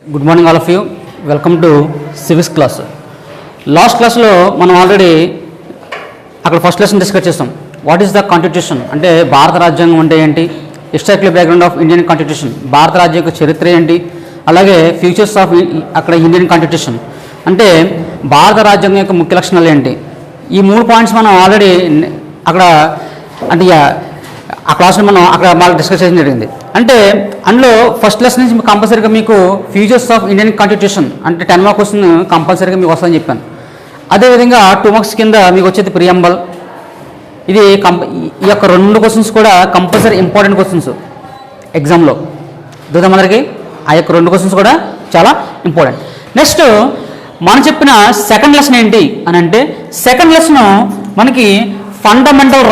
Good morning all of you. Welcome to civics class. Last class lo మనం already అక్కడ first lesson discuss చేస్తాం. What is the constitution అంటే భారత రాజ్యాంగం అంటే ఏంటి, historical background of Indian constitution, భారత రాజ్యం యొక్క చరిత్ర ఏంటి, అలాగే ఫ్యూచర్స్ ఆఫ్ అక్కడ ఇండియన్ కాన్స్టిట్యూషన్ అంటే భారత రాజ్యాంగం యొక్క ముఖ్య లక్షణాలు ఏంటి. ఈ 3 పాయింట్స్ మనం ఆల్రెడీ అక్కడ అంటే ఆ క్లాస్లో మనం అక్కడ మాకు డిస్కస్ చేయడం జరిగింది. అంటే అందులో ఫస్ట్ లెసన్ నుంచి కంపల్సరీగా మీకు ఫ్యూచర్స్ ఆఫ్ ఇండియన్ కాన్స్టిట్యూషన్ అంటే 10 మార్క్ క్వశ్చన్ కంపల్సరీగా మీకు వస్తుందని చెప్పాను. అదేవిధంగా 2 మార్క్స్ కింద మీకు వచ్చేది ప్రియంబల్. ఇది ఈ యొక్క 2 క్వశ్చన్స్ కూడా కంపల్సరీ ఇంపార్టెంట్ క్వశ్చన్స్ ఎగ్జామ్లో చూద్దాం. అందరికీ ఆ యొక్క 2 క్వశ్చన్స్ కూడా చాలా ఇంపార్టెంట్. నెక్స్ట్ మనం చెప్పిన సెకండ్ లెసన్ ఏంటి అని అంటే సెకండ్ లెసన్ మనకి ఫండమెంటల్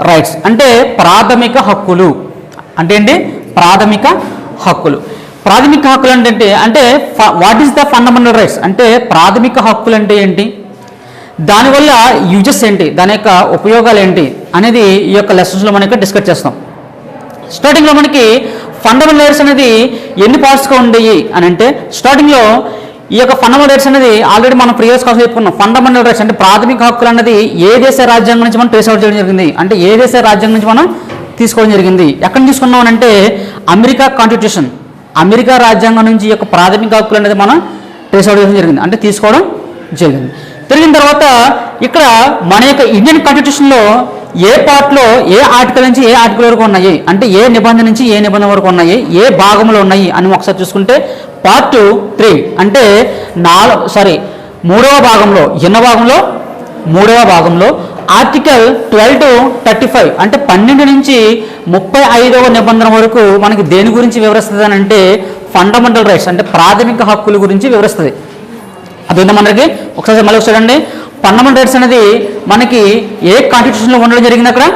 రైట్స్ అంటే ప్రాథమిక హక్కులు. అంటే ఏంటి ప్రాథమిక హక్కులు. ప్రాథమిక హక్కులు అంటే what is the fundamental rights అంటే ప్రాథమిక హక్కులు అంటే ఏంటి, దానివల్ల యూజెస్ ఏంటి, దాని యొక్క ఉపయోగాలు ఏంటి అనేది ఈ యొక్క లెసన్స్లో మనకి డిస్కస్ చేస్తాం. స్టార్టింగ్లో మనకి ఫండమెంటల్ రైట్స్ అనేది ఎన్ని పార్ట్స్గా ఉండేవి అని అంటే స్టార్టింగ్లో ఈ యొక్క ఫండమెంటల్ రైట్స్ అనేది ఆల్రెడీ మనం ప్రీవియస్ క్లాస్లో చెప్పుకున్నాం. ఫండమెంటల్ రైట్స్ అంటే ప్రాథమిక హక్కులు అన్నది ఏ దేశ రాజ్యాంగం నుంచి మనం ట్రేస్ అవుట్ చేయడం జరిగింది అంటే ఏ దేశ రాజ్యాంగం నుంచి మనం తీసుకోవడం జరిగింది. ఎక్కడ తీసుకున్నాం అంటే అమెరికా కాన్స్టిట్యూషన్, అమెరికా రాజ్యాంగం నుంచి ఈ యొక్క ప్రాథమిక హక్కులు అనేది మనం ట్రేస్ అవుట్ చేయడం జరిగింది అంటే తీసుకోవడం జరిగింది. తిరిగిన తర్వాత ఇక్కడ మన యొక్క ఇండియన్ కాన్స్టిట్యూషన్లో ఏ పార్ట్లో ఏ ఆర్టికల్ నుంచి ఏ ఆర్టికల్ వరకు ఉన్నాయి అంటే ఏ నిబంధన నుంచి ఏ నిబంధన వరకు ఉన్నాయి, ఏ భాగంలో ఉన్నాయి అని ఒకసారి చూసుకుంటే పార్ట్ 3 అంటే మూడవ భాగంలో ఆర్టికల్ 12 to 35 అంటే 12 నుంచి 35వ నిబంధన వరకు మనకి దేని గురించి వివరిస్తుంది అని అంటే ఫండమెంటల్ రైట్స్ అంటే ప్రాథమిక హక్కుల గురించి వివరిస్తుంది. అదేవిధంగా మనకి ఒకసారి మళ్ళీ చూడండి. ఫండమెంటల్ రైట్స్ అనేది మనకి ఏ కాన్స్టిట్యూషన్లో ఉండడం జరిగింది, అక్కడ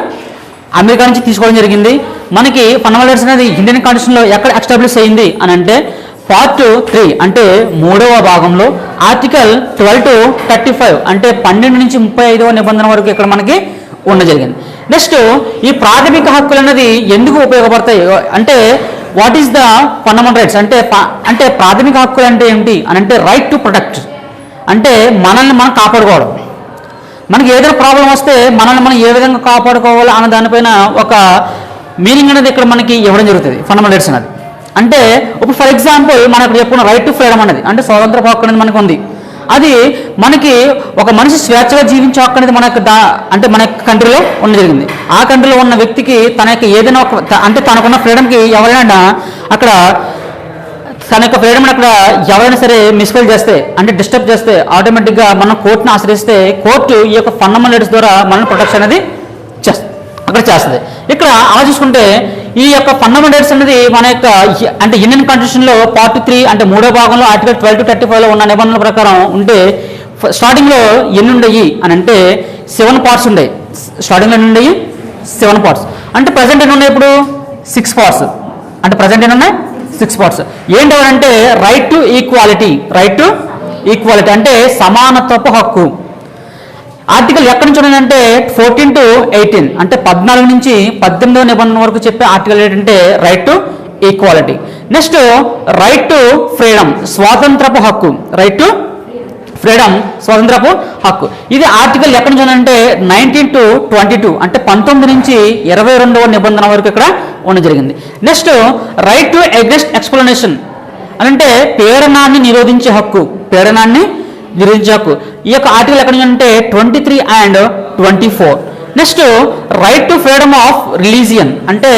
అమెరికా నుంచి తీసుకోవడం జరిగింది. మనకి ఫండమెంటల్ రైట్స్ అనేది ఇండియన్ కాన్స్టిట్యూషన్లో ఎక్కడ ఎస్టాబ్లిష్ అయింది అని అంటే పార్ట్ 3 అంటే 3వ భాగంలో ఆర్టికల్ 12 to 35 అంటే 12 నుంచి 35వ నిబంధన వరకు ఇక్కడ మనకి ఉండడం జరిగింది. నెక్స్ట్ ఈ ప్రాథమిక హక్కులు అనేది ఎందుకు ఉపయోగపడతాయి అంటే what is the fundamental rights అంటే ప్రాథమిక హక్కులు అంటే ఏంటి అని అంటే రైట్ టు ప్రొటెక్ట్ అంటే మనల్ని మనం కాపాడుకోవడం. మనకి ఏదైనా ప్రాబ్లం వస్తే మనల్ని మనం ఏ విధంగా కాపాడుకోవాలి అన్న దానిపైన ఒక మీనింగ్ అనేది ఇక్కడ మనకి ఇవ్వడం జరుగుతుంది ఫండమెంటల్ రైట్స్ అనేది. అంటే ఇప్పుడు ఫర్ ఎగ్జాంపుల్ మనం ఇక్కడ చెప్పుకున్న రైట్ టు ఫ్రీడమ్ అనేది అంటే స్వాతంత్ర హక్కు అనేది మనకు ఉంది. అది మనకి ఒక మనిషి స్వేచ్ఛగా జీవించే హక్కు అనేది మన యొక్క కంట్రీలో ఉండడం జరిగింది. ఆ కంట్రీలో ఉన్న వ్యక్తికి తన యొక్క ఏదైనా అంటే తనకున్న ఫ్రీడమ్కి ఎవరైనా అక్కడ తన యొక్క ఫ్రీడమ్ అక్కడ ఎవరైనా సరే మిస్ఫైల్ చేస్తే అంటే డిస్టర్బ్ చేస్తే ఆటోమేటిక్గా మనం కోర్టును ఆశ్రయిస్తే కోర్టు ఈ యొక్క ఫండమెంటల్ రైట్స్ ద్వారా మనం ప్రొటెక్షన్ అనేది అక్కడ చేస్తుంది. ఇక్కడ అలా చూసుకుంటే ఈ యొక్క ఫండమెంటల్ రైట్స్ అనేది మన యొక్క అంటే ఇండియన్ కాన్స్టిట్యూషన్లో పార్ట్ 3 అంటే 3వ భాగంలో ఆర్టికల్ 12 to 35లో ఉన్న నిబంధనల ప్రకారం ఉంటే స్టార్టింగ్లో ఎన్ని ఉండేవి అని అంటే 7 పార్ట్స్ ఉండేవి. స్టార్టింగ్లో ఎన్ని ఉండేవి 7 పార్ట్స్ అంటే ప్రజెంట్ ఎన్ని ఉన్నాయి ఇప్పుడు 6 పార్ట్స్ అంటే ప్రజెంట్ ఎన్ని ఉన్నాయి 6 పార్ట్స్. ఏంటంటే రైట్ టు ఈక్వాలిటీ అంటే సమానత్వపు హక్కు. ఆర్టికల్ ఎక్కడి నుంచి ఉన్నదంటే 14 to 18 అంటే 14 నుంచి 18వ నిబంధన వరకు చెప్పే ఆర్టికల్ ఏంటంటే right to equality. Next right to freedom స్వాతంత్రపు హక్కు, రైట్ టు ఫ్రీడమ్ స్వాతంత్రపు హక్కు. ఇది ఆర్టికల్ ఎక్కడి నుంచి ఉన్నదంటే 19 to 22 అంటే 19 నుంచి 22వ నిబంధన వరకు ఇక్కడ ఉండడం జరిగింది. Next right to against explanation అంటే ప్రేరణాన్ని నిరోధించే హక్కు. ఈ యొక్క ఆర్టికల్ ఎక్కడ అంటే 23 and 24. Next right to freedom of religion అంటే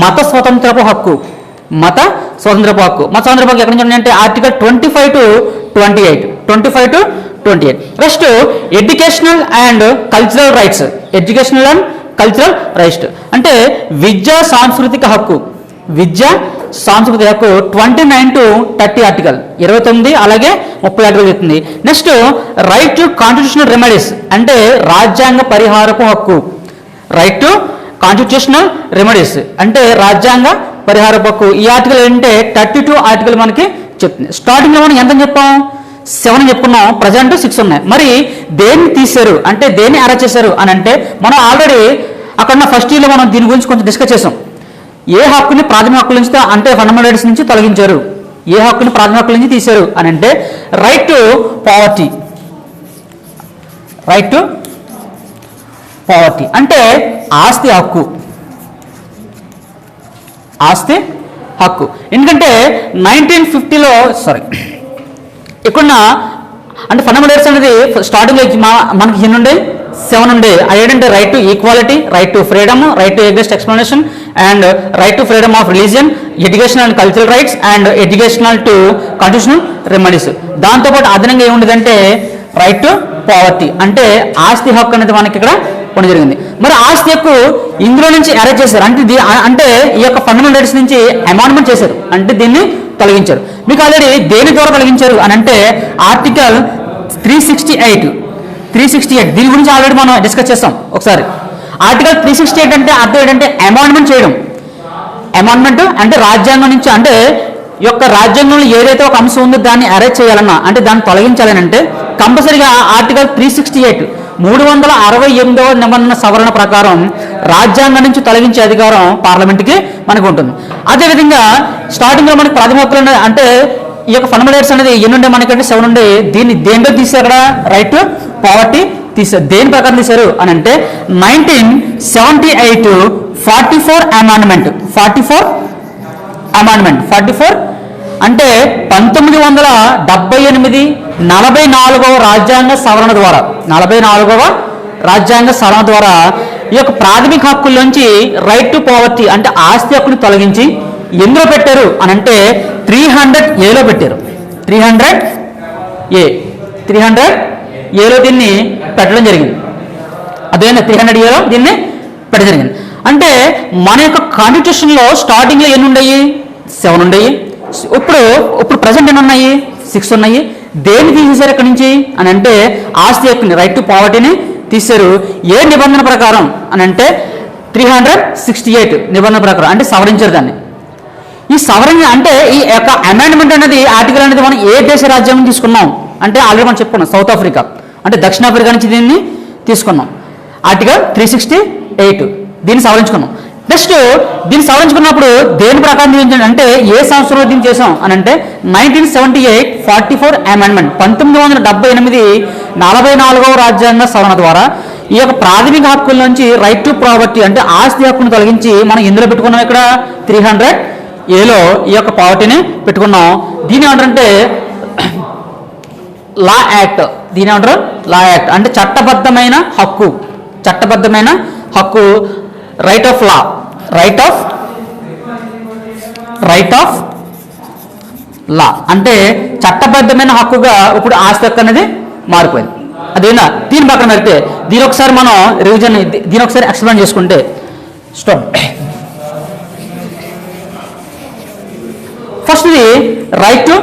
మత స్వతంత్రపు హక్కు ఎక్కడ నుంచి అంటే article 25 to 28. Next educational and cultural rights అంటే విద్యా సాంస్కృతిక హక్కు 29 to 30 ఆర్టికల్ 29 అలాగే 30 ఆర్టికల్ చెప్తుంది. Next right to constitutional remedies అంటే రాజ్యాంగ పరిహారపు హక్కు. అంటే రాజ్యాంగ పరిహారపు హక్కు. ఈ ఆర్టికల్ ఏంటంటే 32 ఆర్టికల్ మనకి చెప్తుంది. స్టార్టింగ్లో మనం ఎంత చెప్పాం 7 చెప్పుకున్నాం, ప్రజెంట్ 6 ఉన్నాయి. మరి దేన్ని తీశారు అంటే దేన్ని అరెస్ట్ చేశారు అని అంటే మనం ఆల్రెడీ అక్కడ ఫస్ట్ ఇయర్లో మనం దీని గురించి కొంచెం డిస్కస్ చేసాం. ఏ హక్కుని ప్రాథమిక హక్కుల నుంచి అంటే ఫండమెంటల్ రైట్స్ నుంచి తొలగించారు, ఏ హక్కుని ప్రాథమిక హక్కుల నుంచి తీశారు అని అంటే right to poverty. Right to poverty అంటే ఆస్తి హక్కు, ఆస్తి హక్కు. ఎందుకంటే 1950లో ఇక్కడ అంటే ఫండమెంటల్ రైట్స్ అనేది స్టార్టింగ్ మనకి ఎన్ని ఉండే 7 ఉండే. అదేంటంటే right to equality, right to freedom, right to exist explanation and right to freedom of religion, educational and cultural rights and educational to constitutional remedies. దాంతోపాటు అదనంగా ఏముండదంటే రైట్ టు పావర్టీ అంటే ఆస్తి హక్కు అనేది మనకి ఇక్కడ ఉండడం జరిగింది. మరి ఆస్తి హక్కు ఇందులో నుంచి అరెస్ట్ చేశారు అంటే ఈ యొక్క ఫండమెంటల్ రైట్స్ నుంచి అమెండ్మెంట్ చేశారు, అంటే దీన్ని తొలగించారు. మీకు ఆల్రెడీ దేని ద్వారా తొలగించారు అని అంటే ఆర్టికల్ 368 దీని గురించి ఆల్రెడీ మనం డిస్కస్ చేస్తాం ఒకసారి. ఆర్టికల్ 368 అంటే అర్థం ఏంటంటే అమెండ్మెంట్ చేయడం. అమెండ్మెంట్ అంటే రాజ్యాంగం నుంచి అంటే ఈ యొక్క రాజ్యాంగంలో ఏదైతే ఒక అంశం ఉందో దాన్ని అరెస్ట్ చేయాలన్నా అంటే దాన్ని తొలగించాలని అంటే కంపల్సరీగా ఆర్టికల్ 368 368వ నిబంధన సవరణ ప్రకారం రాజ్యాంగం నుంచి తొలగించే అధికారం పార్లమెంట్కి మనకు ఉంటుంది. అదేవిధంగా స్టార్టింగ్లో మనకి ప్రాథమిక హక్కులు అంటే ఈ యొక్క ఫండమెంటల్ రైట్స్ అనేది ఎన్నుండే మనకంటే 7 ఉండే. దీన్ని దేనిలో తీసారు అక్కడ రైట్ టు పావర్టీ తీసారు. దేని ప్రకారం తీశారు అని అంటే 1978 44 అమెండ్మెంట్ 44 అంటే 1978 44వ రాజ్యాంగ సవరణ ద్వారా 44వ రాజ్యాంగ సవరణ ద్వారా ఈ యొక్క ప్రాథమిక హక్కుల్లోంచి రైట్ టు పావర్టీ అంటే ఆస్తి హక్కుని తొలగించి ఎందులో పెట్టారు అని అంటే 300Aలో పెట్టారు. 300Aలో దీన్ని పెట్టడం జరిగింది. అదేనా 300Aలో దీన్ని పెట్టడం జరిగింది. అంటే మన యొక్క కాన్స్టిట్యూషన్లో స్టార్టింగ్లో ఎన్ని ఉన్నాయి 7 ఉన్నాయి. ఇప్పుడు ప్రజెంట్ ఎన్ని ఉన్నాయి 6 ఉన్నాయి. దేన్ని తీసేశారు ఇక్కడ నుంచి అని అంటే ఆస్తి హక్కుని రైట్ టు పావర్టీని తీశారు. ఏ నిబంధన ప్రకారం అని అంటే 368 నిబంధన ప్రకారం అంటే సవరించారు దాన్ని. ఈ సవరణ అంటే ఈ యొక్క అమెండ్మెంట్ అనేది ఆర్టికల్ అనేది మనం ఏ దేశ రాజ్యాంగం తీసుకున్నాం అంటే ఆల్రెడీ మనం చెప్పుకున్నాం సౌత్ ఆఫ్రికా అంటే దక్షిణాఫ్రికా నుంచి దీన్ని తీసుకున్నాం. ఆర్టికల్ 368 దీన్ని సవరించుకున్నాం. నెక్స్ట్ దీన్ని సవరించుకున్నప్పుడు దేని ప్రకారం దీనించండి అంటే ఏ సంవత్సరంలో దీన్ని చేసాం అని అంటే 1978 44 అమెండ్మెంట్ 1978 44వ రాజ్యాంగ సవరణ ద్వారా ఈ యొక్క ప్రాథమిక హక్కుల నుంచి రైట్ టు ప్రాపర్టీ అంటే ఆస్తి హక్కును తొలగించి మనం ఇందులో పెట్టుకున్నాం ఇక్కడ 300Aలో ఈ యొక్క పావర్టీని పెట్టుకున్నాం. దీని ఏమంటారంటే లా యాక్ట్. దీని ఏమంటారు లా యాక్ట్ అంటే చట్టబద్ధమైన హక్కు right of law right of law అంటే చట్టబద్ధమైన హక్కుగా ఇప్పుడు ఆస్తి హక్కు అనేది మారిపోయింది. అదేనా దీని పక్కన పెడితే దీని ఒకసారి మనం రివిజన్ దీని ఒకసారి ఎక్స్ప్లెయిన్ చేసుకుంటే ఫస్ట్ ఇది రైట్ టు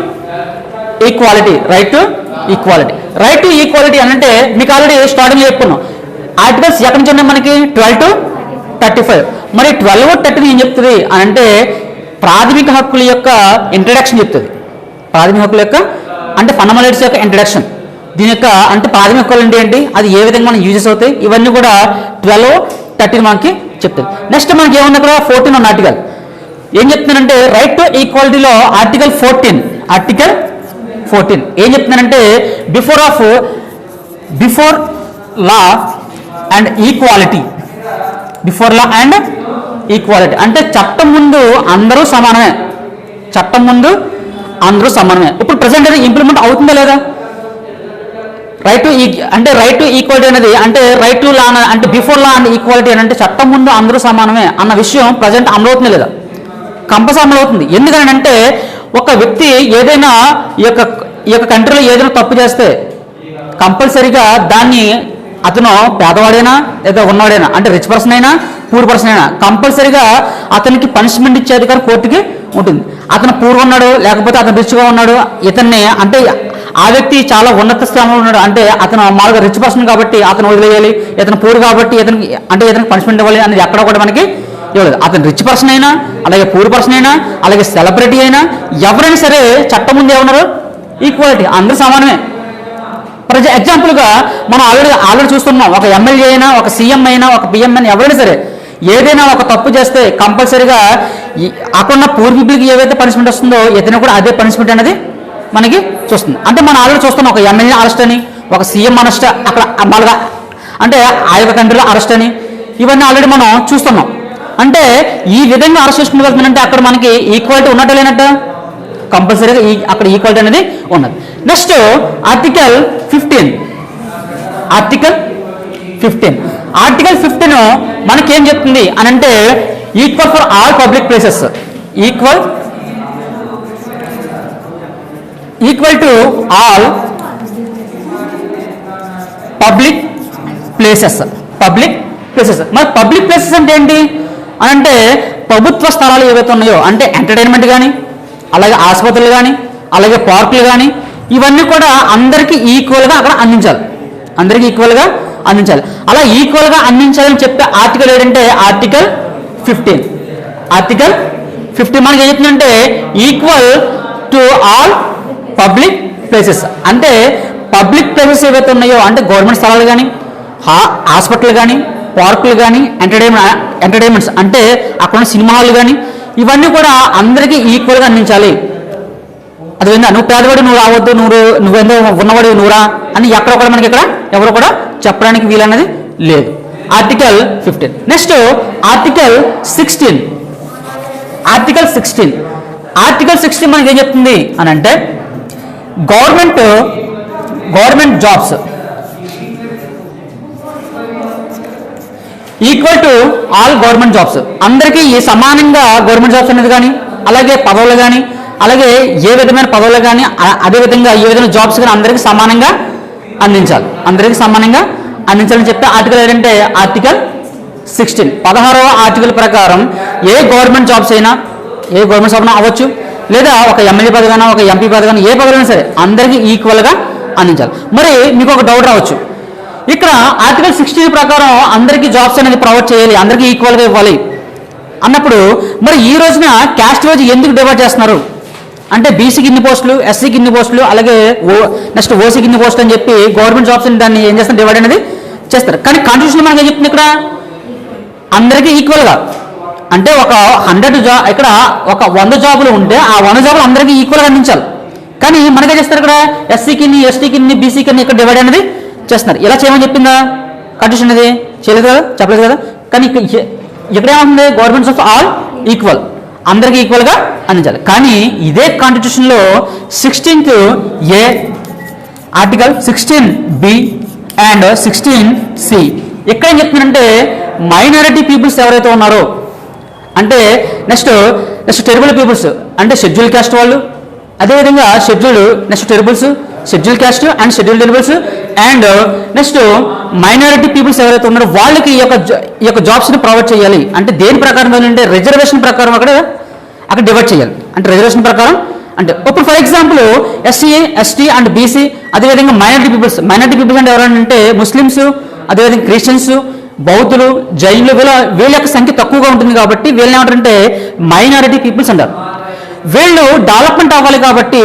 ఈక్వాలిటీ అని అంటే మీకు ఆల్రెడీ స్టార్టింగ్ చెప్పుకున్నాం. ఆర్టికల్స్ ఎక్కడి నుంచి ఉన్నాయి మనకి 12 to 35. మరి 12 to 13 ఏం చెప్తుంది అని అంటే ప్రాథమిక హక్కుల యొక్క ఇంట్రడక్షన్ చెప్తుంది. ప్రాథమిక హక్కుల యొక్క అంటే ఫండమెంటల్ రైట్స్ యొక్క ఇంట్రడక్షన్. దీని యొక్క అంటే ప్రాథమిక హక్కులు అంటే ఏంటి, అది ఏ విధంగా మనం యూజెస్ అవుతాయి, ఇవన్నీ కూడా 12, 13 మనకి చెప్తుంది. నెక్స్ట్ మనకి ఏమన్నా కూడా 14 ఉన్న ఆర్టికల్ ఏం చెప్తున్నానంటే రైట్ టు ఈక్వాలిటీలో ఆర్టికల్ 14 ఏం చెప్తున్నానంటే బిఫోర్ లా అండ్ ఈక్వాలిటీ అంటే చట్టం ముందు అందరూ సమానమే. ఇప్పుడు ప్రజెంట్ అది ఇంప్లిమెంట్ అవుతుందా లేదా? రైట్ టు ఈక్వాలిటీ అనేది అంటే రైట్ టు లా అంటే బిఫోర్ లా అండ్ ఈక్వాలిటీ అని అంటే చట్టం ముందు అందరూ సమానమే అన్న విషయం ప్రజెంట్ అమలు అవుతుంది లేదా? కంపల్సరీ అమలు అవుతుంది. ఎందుకనంటే ఒక వ్యక్తి ఏదైనా ఈ యొక్క కంట్రీలో ఏదైనా తప్పు చేస్తే కంపల్సరీగా దాన్ని అతను పేదవాడైనా లేదా ఉన్నవాడైనా అంటే రిచ్ పర్సన్ అయినా పూర్ పర్సన్ అయినా కంపల్సరీగా అతనికి పనిష్మెంట్ ఇచ్చే అధికారం కోర్టుకి ఉంటుంది. అతను పూర్ ఉన్నాడు లేకపోతే అతను రిచ్గా ఉన్నాడు, ఇతన్ని అంటే ఆ వ్యక్తి చాలా ఉన్నత స్థానంలో ఉన్నాడు అంటే అతను మామూలుగా రిచ్ పర్సన్ కాబట్టి అతను వదిలేయాలి, ఇతను పూర్ కాబట్టి ఇతనికి పనిష్మెంట్ ఇవ్వాలి అనేది ఎక్కడ కూడా మనకి ఇవ్వలేదు. అతను రిచ్ పర్సన్ అయినా అలాగే పూర్ పర్సన్ అయినా అలాగే సెలబ్రిటీ అయినా ఎవరైనా సరే చట్టం ముందు ఏమన్నారు ఈక్వాలిటీ, అందరూ సమానమే. ఫర్ ఎగ్జాంపుల్గా మనం ఆల్రెడీ చూస్తున్నాం, ఒక ఎమ్మెల్యే అయినా ఒక సీఎం అయినా ఒక పిఎం అయినా ఎవరైనా సరే ఏదైనా ఒక తప్పు చేస్తే కంపల్సరీగా అక్కడున్న పూర్ పీపుల్కి ఏవైతే పనిష్మెంట్ వస్తుందో ఇతను కూడా అదే పనిష్మెంట్ అనేది మనకి చూస్తుంది. అంటే మనం ఆల్రెడీ చూస్తున్నాం, ఒక ఎమ్మెల్యే అరెస్ట్ అని, ఒక సీఎం అరెస్ట్ అక్కడ మళ్ళా అంటే ఆ యొక్క కంట్రీలో అరెస్ట్ అని, ఇవన్నీ ఆల్రెడీ మనం చూస్తున్నాం. అంటే ఈ విధంగా అరెస్ట్ చేసుకుని వెళ్తుందంటే అక్కడ మనకి ఈక్వాలిటీ ఉన్నట్టు లేనట్టు, కంపల్సరీగా అక్కడ ఈక్వాలిటీ అనేది ఉన్నది. Next article 15. ఆర్టికల్ 15 మనకేం చెప్తుంది అని అంటే equal for all public places, equal to all public places. మరి పబ్లిక్ ప్లేసెస్ అంటే ఏంటి అని అంటే ప్రభుత్వ స్థలాలు ఏవైతే ఉన్నాయో, అంటే ఎంటర్టైన్మెంట్ కానీ, అలాగే ఆసుపత్రులు కానీ, అలాగే పార్కులు కానీ, ఇవన్నీ కూడా అందరికీ ఈక్వల్గా అక్కడ అందించాలి. అలా ఈక్వల్గా అందించాలని చెప్పే ఆర్టికల్ ఏంటంటే ఆర్టికల్ 15 మనకి ఏం చెప్తుందంటే equal to all public places. అంటే పబ్లిక్ ప్లేసెస్ ఏవైతే ఉన్నాయో, అంటే గవర్నమెంట్ స్థలాలు కానీ, హాస్పిటల్ కానీ, పార్కులు కానీ, ఎంటర్టైన్మెంట్స్ అంటే అక్కడ ఉన్న సినిమా హాల్ కానీ, ఇవన్నీ కూడా అందరికీ ఈక్వల్గా అందించాలి. అది ఏందా, నువ్వు పేదవాడు నువ్వు రావద్దు, నువ్వేందో ఉన్నవాడు నువ్వురా అని ఎక్కడ కూడా మనకి ఇక్కడ ఎవరు కూడా చెప్పడానికి వీలన్నది లేదు. ఆర్టికల్ 15. Next article 16. ఆర్టికల్ 16 మనకి ఏం చెప్తుంది అని అంటే government jobs equal to all government jobs. అందరికీ ఈ సమానంగా గవర్నమెంట్ జాబ్స్ అనేది కానీ, అలాగే పదవులు కానీ, అలాగే ఏ విధమైన పదవులు కానీ, అదేవిధంగా ఏ విధమైన జాబ్స్ కానీ అందరికీ సమానంగా అందించాలని చెప్పే ఆర్టికల్ ఏంటంటే ఆర్టికల్ 16. 16వ ఆర్టికల్ ప్రకారం ఏ గవర్నమెంట్ జాబ్స్ అయినా అవ్వచ్చు, లేదా ఒక ఎమ్మెల్యే పదవి అయినా, ఒక ఎంపీ పదవి అయినా, ఏ పదవి సరే అందరికీ ఈక్వల్గా అందించాలి. మరి మీకు ఒక డౌట్ రావచ్చు, ఇక్కడ ఆర్టికల్ 16 ప్రకారం అందరికీ జాబ్స్ అనేది ప్రొవైడ్ చేయాలి, అందరికీ ఈక్వల్గా ఇవ్వాలి అన్నప్పుడు మరి ఈ రోజున క్యాస్ట్ వైజ్ ఎందుకు డివైడ్ చేస్తున్నారు అంటే బీసీకి ఇన్ని పోస్టులు, ఎస్సీకి ఇన్ని పోస్టులు, అలాగే నెక్స్ట్ ఓసీకి ఇన్ని పోస్టులు అని చెప్పి గవర్నమెంట్ జాబ్స్ దాన్ని ఏం చేస్తారు, డివైడ్ అనేది చేస్తారు. కానీ కాన్స్టిట్యూషన్ మనకి ఏం చెప్తుంది, ఇక్కడ అందరికీ ఈక్వల్గా. అంటే ఒక 100 ఇక్కడ ఒక 100 జాబులు ఉంటే ఆ 100 జాబులు అందరికీ ఈక్వల్గా అందించాలి. కానీ మనకే చేస్తారు, ఇక్కడ ఎస్సీకి ఇన్ని, ఎస్టీకి ఇన్ని, బీసీకి ఇన్ని ఇక్కడ డివైడ్ అనేది చేస్తున్నారు. ఇలా చేయమని చెప్పిందా కాన్స్టిట్యూషన్ అనేది? చేయలేదు కదా, చెప్పలేదు కదా. కానీ ఇక్కడ ఏమవుతుంది, గవర్నమెంట్ జాబ్స్ ఆల్ ఈక్వల్, అందరికీ ఈక్వల్గా అందించాలి. కానీ ఇదే కాన్స్టిట్యూషన్లో 16th A, article 16B and 16C ఎక్కడ ఏం చెప్తున్నారంటే మైనారిటీ పీపుల్స్ ఎవరైతే ఉన్నారో, అంటే నెక్స్ట్ టెరిబుల్ పీపుల్స్ అంటే షెడ్యూల్ క్యాస్ట్ వాళ్ళు, అదేవిధంగా schedule caste and schedule terribles and next minority peoples ఎవరైతే ఉన్నారో వాళ్ళకి ఈ యొక్క జాబ్స్ని ప్రొవైడ్ చేయాలి. అంటే దేని ప్రకారం అంటే రిజర్వేషన్ ప్రకారం అక్కడ డివైడ్ చేయాలి. అంటే రిజర్వేషన్ ప్రకారం అంటే ఇప్పుడు for example SC, ST and BC, అదేవిధంగా మైనారిటీ పీపుల్స్ అంటే ఎవరంటే ముస్లిమ్స్, అదేవిధంగా క్రిస్టియన్స్, బౌద్ధులు, జైన్లు, వీళ్ళ యొక్క సంఖ్య తక్కువగా ఉంటుంది కాబట్టి వీళ్ళని ఏమంటారంటే మైనారిటీ పీపుల్స్ అంటారు. వీళ్ళు డెవలప్మెంట్ అవ్వాలి కాబట్టి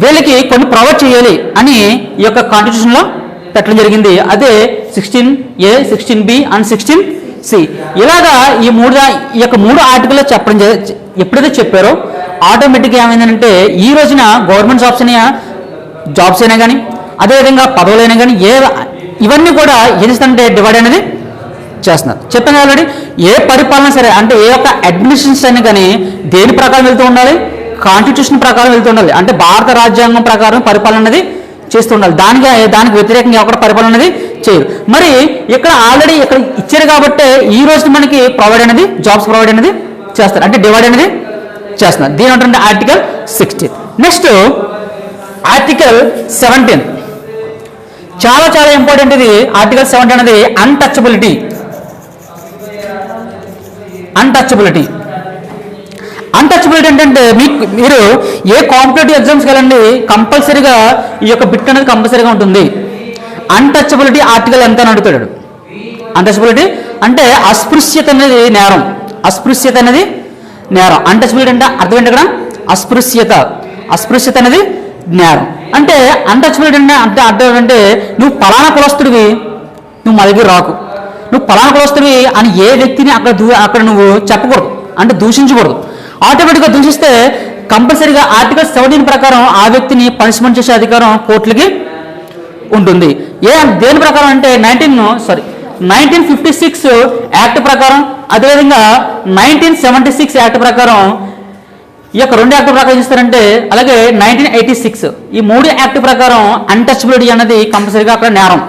వీళ్ళకి కొన్ని ప్రొవైడ్ చేయాలి అని ఈ యొక్క కాన్స్టిట్యూషన్లో పెట్టడం జరిగింది. అదే 16A, 16B అండ్ 16C. ఇలాగా ఈ యొక్క మూడు ఆర్టికల్లో ఎప్పుడైతే చెప్పారో ఆటోమేటిక్గా ఏమైందంటే ఈ రోజున గవర్నమెంట్ జాబ్స్ అయినా కానీ, అదేవిధంగా పదవులైనా కానీ ఇవన్నీ కూడా ఏం చేస్తారంటే డివైడ్ అనేది చేస్తున్నారు. చెప్పాను ఆల్రెడీ, ఏ పరిపాలన సరే అంటే ఏ యొక్క అడ్మినిస్ట్రేషన్ అయినా కానీ దేని ప్రకారం వెళ్తూ ఉండాలి, కాన్స్టిట్యూషన్ ప్రకారం వెళ్తూ ఉండాలి. అంటే భారత రాజ్యాంగం ప్రకారం పరిపాలన అనేది చేస్తూ ఉండాలి. దానికి వ్యతిరేకంగా ఒక పరిపాలన అనేది చేయరు. మరి ఇక్కడ ఆల్రెడీ ఇక్కడ ఇచ్చారు కాబట్టి ఈ రోజు మనకి జాబ్స్ ప్రొవైడ్ అనేది చేస్తారు, అంటే డివైడ్ అనేది చేస్తున్నారు. దీని ఏంటంటే ఆర్టికల్ 16. నెక్స్ట్ ఆర్టికల్ 17 చాలా చాలా ఇంపార్టెంట్. ఇది ఆర్టికల్ 17 అనేది అన్టచబిలిటీ. ఏంటంటే మీరు ఏ కాంపిటేటివ్ ఎగ్జామ్స్కి వెళ్ళండి కంపల్సరీగా ఈ యొక్క బిట్ అనేది కంపల్సరీగా ఉంటుంది. అన్టచబిలిటీ ఆర్టికల్ ఎంత అని అడుగుతాడు. అన్టచబిలిటీ అంటే అస్పృశ్యత అనేది నేరం. అన్టచబిలిటీ అంటే అర్థం ఏంటి, ఇక్కడ అస్పృశ్యత అనేది నేరం. అంటే అన్టచబిలిటీ అంటే అర్థం ఏంటంటే నువ్వు పలానా కులస్తుడివి, నువ్వు మా దగ్గర రాకు. నువ్వు పలానా కులస్తుడివి అని ఏ వ్యక్తిని అక్కడ నువ్వు చెప్పకూడదు, అంటే దూషించకూడదు. ఆటోమేటిక్గా దూషిస్తే కంపల్సరీగా ఆర్టికల్ 17 ప్రకారం ఆ వ్యక్తిని పనిష్మెంట్ చేసే అధికారం కోర్టులకి ఉంటుంది. దేని ప్రకారం అంటే 1956 యాక్ట్ ప్రకారం, అదేవిధంగా 1976 యాక్ట్ ప్రకారం, ఈ యొక్క 2 యాక్ట్ ప్రకారం ఇస్తారంటే, అలాగే 1986 ఈ 3 యాక్ట్ ప్రకారం అన్టచబిలిటీ అనేది కంపల్సరీగా అక్కడ నేరం.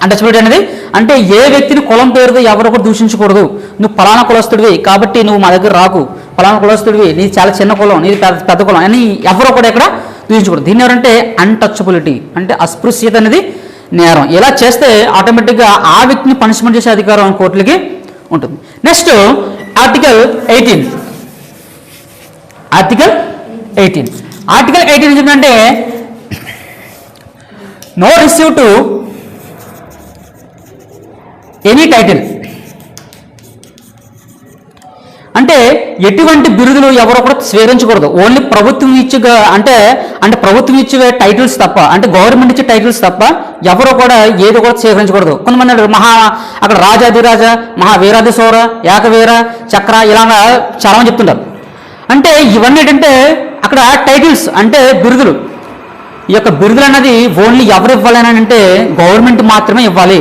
అన్టచబిలిటీ అనేది అంటే ఏ వ్యక్తిని కులం పేరుతో ఎవరు కూడా దూషించకూడదు. నువ్వు పలానా కులస్తుడివి కాబట్టి నువ్వు మా దగ్గర రాకు, పలానా కులస్తుడివి నీది చాలా చిన్న కులం, నీది పెద్ద కులం అని ఎవరో కూడా ఇక్కడ దూషించకూడదు. దీన్ని ఎవరంటే అన్టచబిలిటీ, అంటే అస్పృశ్యత అనేది నేరం. ఇలా చేస్తే ఆటోమేటిక్గా ఆ వ్యక్తిని పనిష్మెంట్ చేసే అధికారం కోర్టులకి ఉంటుంది. Next article 18. ఆర్టికల్ 18 ఏంటంటే no receive to any title, అంటే ఎటువంటి బిరుదులు ఎవరో కూడా స్వీకరించకూడదు. ఓన్లీ ప్రభుత్వం ఇచ్చే అంటే ప్రభుత్వం ఇచ్చే టైటిల్స్ తప్ప, అంటే గవర్నమెంట్ ఇచ్చే టైటిల్స్ తప్ప ఎవరో కూడా ఏది కూడా స్వీకరించకూడదు. కొంతమంది అక్కడ రాజాధిరాజ, మహావీరాధి సౌర, ఏకవీర, చక్ర ఇలాగా చాలా మంది చెప్తుంటారు. అంటే ఇవన్నీ ఏంటంటే అక్కడ టైటిల్స్ అంటే బిరుదులు. ఈ యొక్క బిరుదులు అన్నది ఓన్లీ ఎవరు ఇవ్వాలి అని అంటే గవర్నమెంట్ మాత్రమే ఇవ్వాలి.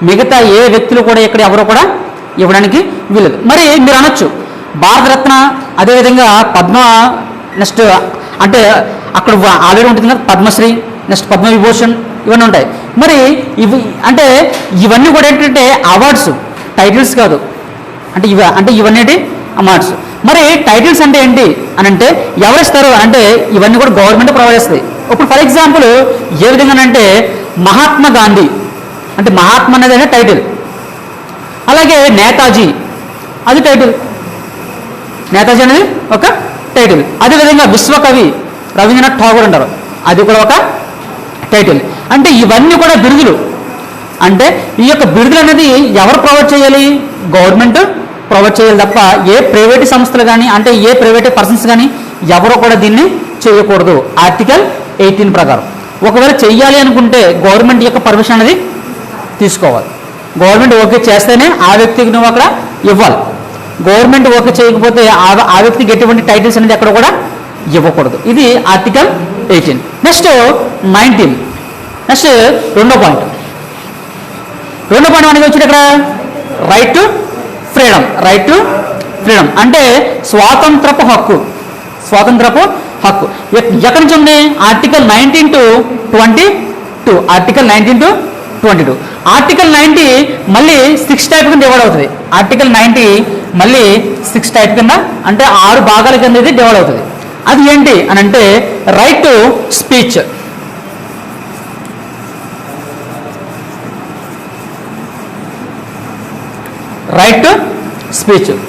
మిగతా ఏ వ్యక్తులు కూడా ఇక్కడ ఎవరు కూడా ఇవ్వడానికి వీలదు. మరి మీరు అనొచ్చు భారతరత్న, అదేవిధంగా పద్మ, నెక్స్ట్ అంటే అక్కడ ఆల్రెడీ ఉంటుంది కదా పద్మశ్రీ, నెక్స్ట్ పద్మవిభూషణ్ ఇవన్నీ ఉంటాయి. మరి అంటే ఇవన్నీ కూడా ఏంటంటే అవార్డ్స్, టైటిల్స్ కాదు. అంటే ఇవన్నీ అవార్డ్స్. మరి టైటిల్స్ అంటే ఏంటి అని అంటే ఎవరిస్తారు అంటే ఇవన్నీ కూడా గవర్నమెంట్ ప్రొవైడ్ చేస్తుంది. ఇప్పుడు ఫర్ ఎగ్జాంపుల్ ఏ విధంగానంటే మహాత్మా గాంధీ అంటే మహాత్మా అనేది టైటిల్. అలాగే నేతాజీ అది టైటిల్, నేతాజీ అనేది ఒక టైటిల్. అదేవిధంగా విశ్వకవి రవీంద్రనాథ్ ఠాగూర్ అంటారు, అది కూడా ఒక టైటిల్. అంటే ఇవన్నీ కూడా బిరుదులు. అంటే ఈ యొక్క బిరుదులు అనేది ఎవరు ప్రొవైడ్ చేయాలి? గవర్నమెంట్ ప్రొవైడ్ చేయాలి తప్ప ఏ ప్రైవేట్ సంస్థలు కానీ, అంటే ఏ ప్రైవేట్ పర్సన్స్ కానీ ఎవరో కూడా దీన్ని చేయకూడదు ఆర్టికల్ 18 ప్రకారం. ఒకవేళ చెయ్యాలి అనుకుంటే గవర్నమెంట్ యొక్క పర్మిషన్ అనేది తీసుకోవాలి. గవర్నమెంట్ ఓకే చేస్తేనే ఆ వ్యక్తికి నువ్వు అక్కడ ఇవ్వాలి. గవర్నమెంట్ ఓకే చేయకపోతే ఆ వ్యక్తికి ఎటువంటి టైటిల్స్ అనేది అక్కడ కూడా ఇవ్వకూడదు. ఇది ఆర్టికల్ 18. నెక్స్ట్ 19. నెక్స్ట్ రెండో పాయింట్ మనకి వచ్చి ఇక్కడ రైట్ టు ఫ్రీడమ్. అంటే స్వాతంత్రపు హక్కు. ఎక్కడి నుంచి ఉంది? Article 19 to 22. Article 19 to 22. Article 90 మళ్ళీ 6 టైప్ కింద డివైడ్ అవుతుంది. ఆర్టికల్ 90 మళ్ళీ 6 టైప్ కింద, అంటే 6 భాగాల కింద ఇది డివైడ్ అవుతుంది. అది ఏంటి అని అంటే రైట్ టు స్పీచ్.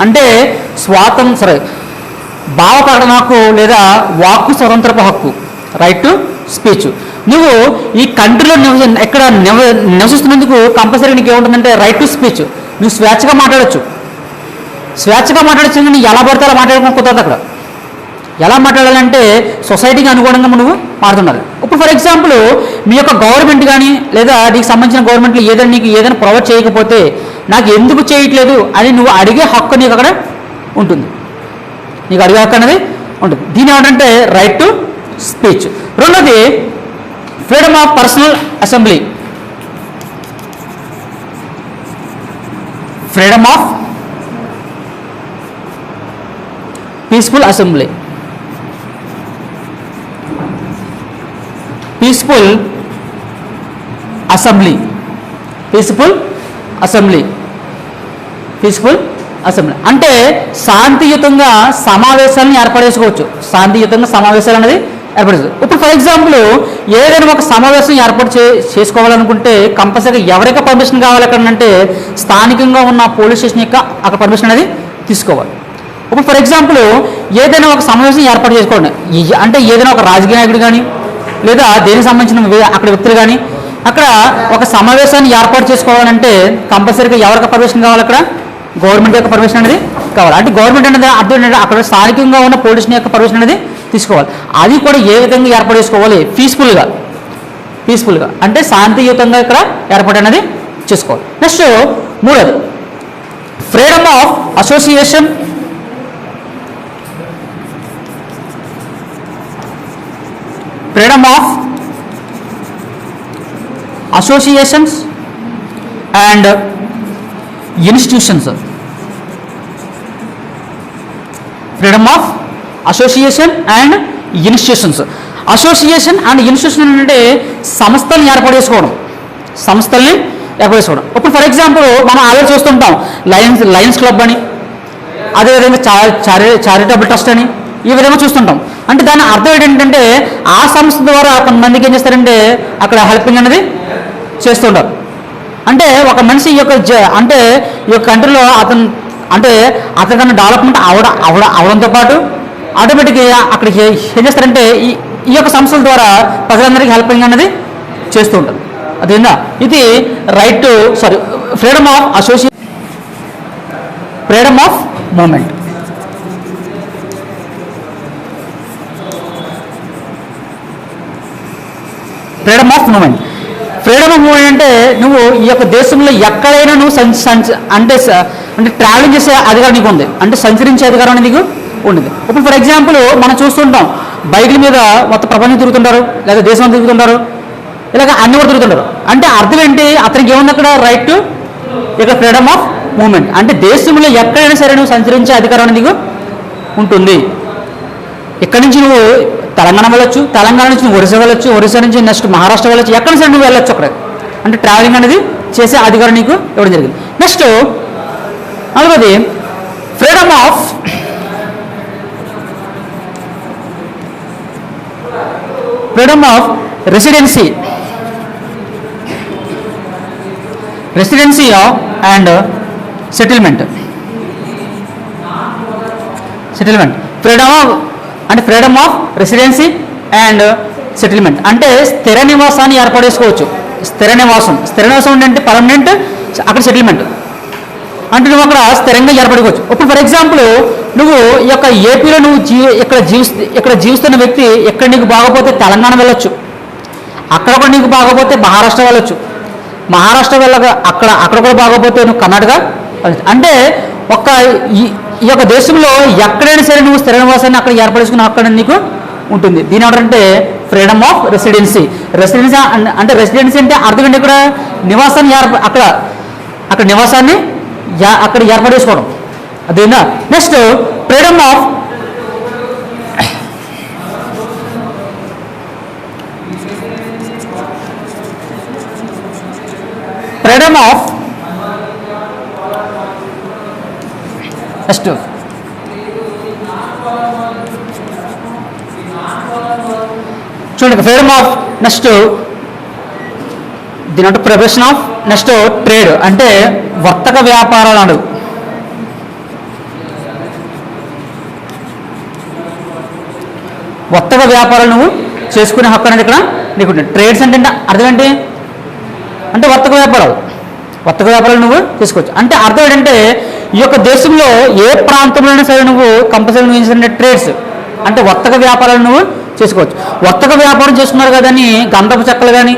అంటే భావ ప్రకటన హక్కు లేదా వాక్కు స్వతంత్రపు హక్కు. Right to speech. నువ్వు ఈ కంట్రీలో ఎక్కడ నివసిస్తున్నందుకు కంపల్సరీ నీకు ఏముంటుందంటే రైట్ టు స్పీచ్. నువ్వు స్వేచ్ఛగా మాట్లాడచ్చు కానీ ఎలా పడితే అలా మాట్లాడుకుని కుదరదు. అక్కడ ఎలా మాట్లాడాలంటే సొసైటీకి అనుగుణంగా నువ్వు మాట్లాడాలి. ఇప్పుడు ఫర్ ఎగ్జాంపుల్ మీ యొక్క గవర్నమెంట్ కానీ లేదా నీకు సంబంధించిన గవర్నమెంట్లు నీకు ఏదైనా ప్రొవైడ్ చేయకపోతే నాకు ఎందుకు చేయట్లేదు అని నువ్వు అడిగే హక్కు నీకు అక్కడ ఉంటుంది. నీకు అడిగే హక్కు అనేది ఉంటుంది. దీని ఏమంటే రైట్ టు స్పీచ్. రెండోది freedom of personal assembly. Freedom of peaceful assembly. Peaceful assembly అంటే శాంతియుతంగా సమావేశాలను ఏర్పడేసుకోవచ్చు. అనేది ఏర్పడేది. ఇప్పుడు ఫర్ ఎగ్జాంపుల్ ఏదైనా ఒక సమావేశం ఏర్పాటు చేసుకోవాలనుకుంటే కంపల్సరీగా ఎవరికి పర్మిషన్ కావాలి అక్కడంటే స్థానికంగా ఉన్న పోలీస్ స్టేషన్ యొక్క అక్కడ పర్మిషన్ అనేది తీసుకోవాలి. ఇప్పుడు ఫర్ ఎగ్జాంపుల్ ఏదైనా ఒక సమావేశం ఏర్పాటు చేసుకోండి అంటే ఏదైనా ఒక రాజకీయ నాయకుడు కానీ లేదా దేనికి సంబంధించిన అక్కడ వ్యక్తులు కానీ అక్కడ ఒక సమావేశాన్ని ఏర్పాటు చేసుకోవాలంటే కంపల్సరీగా ఎవరికి పర్మిషన్ కావాలి? అక్కడ గవర్నమెంట్ యొక్క పర్మిషన్ అనేది కావాలి. అంటే గవర్నమెంట్ అనేది అర్థం ఏంటంటే అక్కడ స్థానికంగా ఉన్న పోలీస్ యొక్క పర్మిషన్ అనేది తీసుకోవాలి. అది కూడా ఏ విధంగా ఏర్పాటు చేసుకోవాలి? పీస్ఫుల్గా అంటే శాంతియుతంగా ఇక్కడ ఏర్పాటు అనేది చేసుకోవాలి. నెక్స్ట్ మూడోది freedom of association, freedom of associations and institutions, freedom of association and institutions. Association and institution అంటే సంస్థల్ని ఏర్పాటు చేసుకోవడం, సంస్థల్ని ఏర్పాటు చేసుకోవడం. ఇప్పుడు ఫర్ ఎగ్జాంపుల్ మనం ఆల్రెడీ చూస్తుంటాం లయన్స్ క్లబ్ అని, అదేవిధంగా చారిటబుల్ ట్రస్ట్ అని, ఈ విధంగా చూస్తుంటాం. అంటే దాని అర్థం ఏంటంటే ఆ సంస్థ ద్వారా కొంతమందికి ఏం చేస్తారంటే అక్కడ హెల్పింగ్ అనేది చేస్తుంటారు. అంటే ఒక మనిషి ఈ యొక్క అంటే ఈ యొక్క కంట్రీలో అతనికన్నా డెవలప్మెంట్ అవడంతో పాటు ఆటోమేటిక్గా అక్కడికి ఏం చేస్తారంటే ఈ యొక్క సంస్థల ద్వారా ప్రజలందరికీ హెల్పింగ్ అనేది చేస్తూ ఉంటారు. అదేందా ఇది right to freedom of association, freedom of movement. Freedom of movement. Freedom of movement అంటే నువ్వు ఈ యొక్క దేశంలో ఎక్కడైనా నువ్వు అంటే ట్రావెలింగ్ చేసే అధికారం నీకు ఉంది, అంటే సంచరించే అధికారం అనేది నీకు ఉండేది. ఇప్పుడు ఫర్ ఎగ్జాంపుల్ మనం చూస్తుంటాం బైకుల మీద మొత్తం ప్రపంచం తిరుగుతుంటారు, లేదా దేశం తిరుగుతుంటారు, ఇలాగ అన్ని కూడా తిరుగుతుంటారు. అంటే అర్థం ఏంటి, అతనికి ఏముంది అక్కడ రైట్ టు ఇక ఫ్రీడమ్ ఆఫ్ మూమెంట్. అంటే దేశంలో ఎక్కడైనా సరే నువ్వు సంచరించే అధికారం అనేది నీకు ఉంటుంది. ఇక్కడి నుంచి నువ్వు తెలంగాణ వెళ్ళొచ్చు, తెలంగాణ నుంచి నువ్వు ఒరిస్సా వెళ్ళొచ్చు, ఒరిస్సా నుంచి నెక్స్ట్ మహారాష్ట్ర వెళ్ళొచ్చు, ఎక్కడి సరే నువ్వు వెళ్ళొచ్చు అక్కడ. అంటే ట్రావెలింగ్ అనేది చేసే అధికారం నీకు ఇవ్వడం జరిగింది. నెక్స్ట్ నాలుగోది freedom of residency, residency and settlement. Freedom of residency and settlement అంటే స్థిర నివాసాన్ని ఏర్పాటు చేసుకోవచ్చు. స్థిర నివాసం అంటే పర్మనెంట్, అక్కడ సెటిల్మెంట్ అంటే నువ్వు అక్కడ స్థిరంగా ఏర్పడుకోవచ్చు. ఇప్పుడు ఫర్ ఎగ్జాంపుల్ నువ్వు ఈ యొక్క ఏపీలో నువ్వు ఇక్కడ జీవిస్తున్న వ్యక్తి ఎక్కడ నీకు బాగోపోతే తెలంగాణ వెళ్ళొచ్చు, అక్కడ కూడా నీకు బాగోపోతే మహారాష్ట్ర వెళ్ళొచ్చు, మహారాష్ట్ర అక్కడ కూడా బాగోపోతే నువ్వు కర్ణాటక. అంటే ఈ యొక్క దేశంలో ఎక్కడైనా సరే నువ్వు స్థిర నివాసాన్ని అక్కడ ఏర్పడుచుకుని అక్కడ నీకు ఉంటుంది. దీని ఏమంటారంటే ఫ్రీడమ్ ఆఫ్ రెసిడెన్సీ. అంటే రెసిడెన్సీ అంటే అర్థం ఏంటి, ఇక్కడ నివాసాన్ని అక్కడ నివాసాన్ని అక్కడ ఏర్పాటు చేసుకోవడం. అదేనా. నెక్స్ట్ ఫ్రీడమ్ ఆఫ్ నెక్స్ట్ చూడండి ఫ్రీడమ్ ఆఫ్ నెక్స్ట్ దీని అంటే ప్రొఫెషన్ ఆఫ్ నెక్స్ట్ ట్రేడ్ అంటే వర్తక వ్యాపారాలు అడుగు. వర్తక వ్యాపారాలు నువ్వు చేసుకునే హక్కు అనేది ఇక్కడ నీకు. ట్రేడ్స్ అంటే అర్థం ఏంటి అంటే వర్తక వ్యాపారాలు నువ్వు చేసుకోవచ్చు. అంటే అర్థం ఏంటంటే ఈ యొక్క దేశంలో ఏ ప్రాంతంలోనే సరే నువ్వు కంపల్సరీ నువ్వు ఏంటంటే ట్రేడ్స్ అంటే వర్తక వ్యాపారాలు నువ్వు చేసుకోవచ్చు. వర్తక వ్యాపారం చేస్తున్నారు కదని గంధపు చెక్కలు కానీ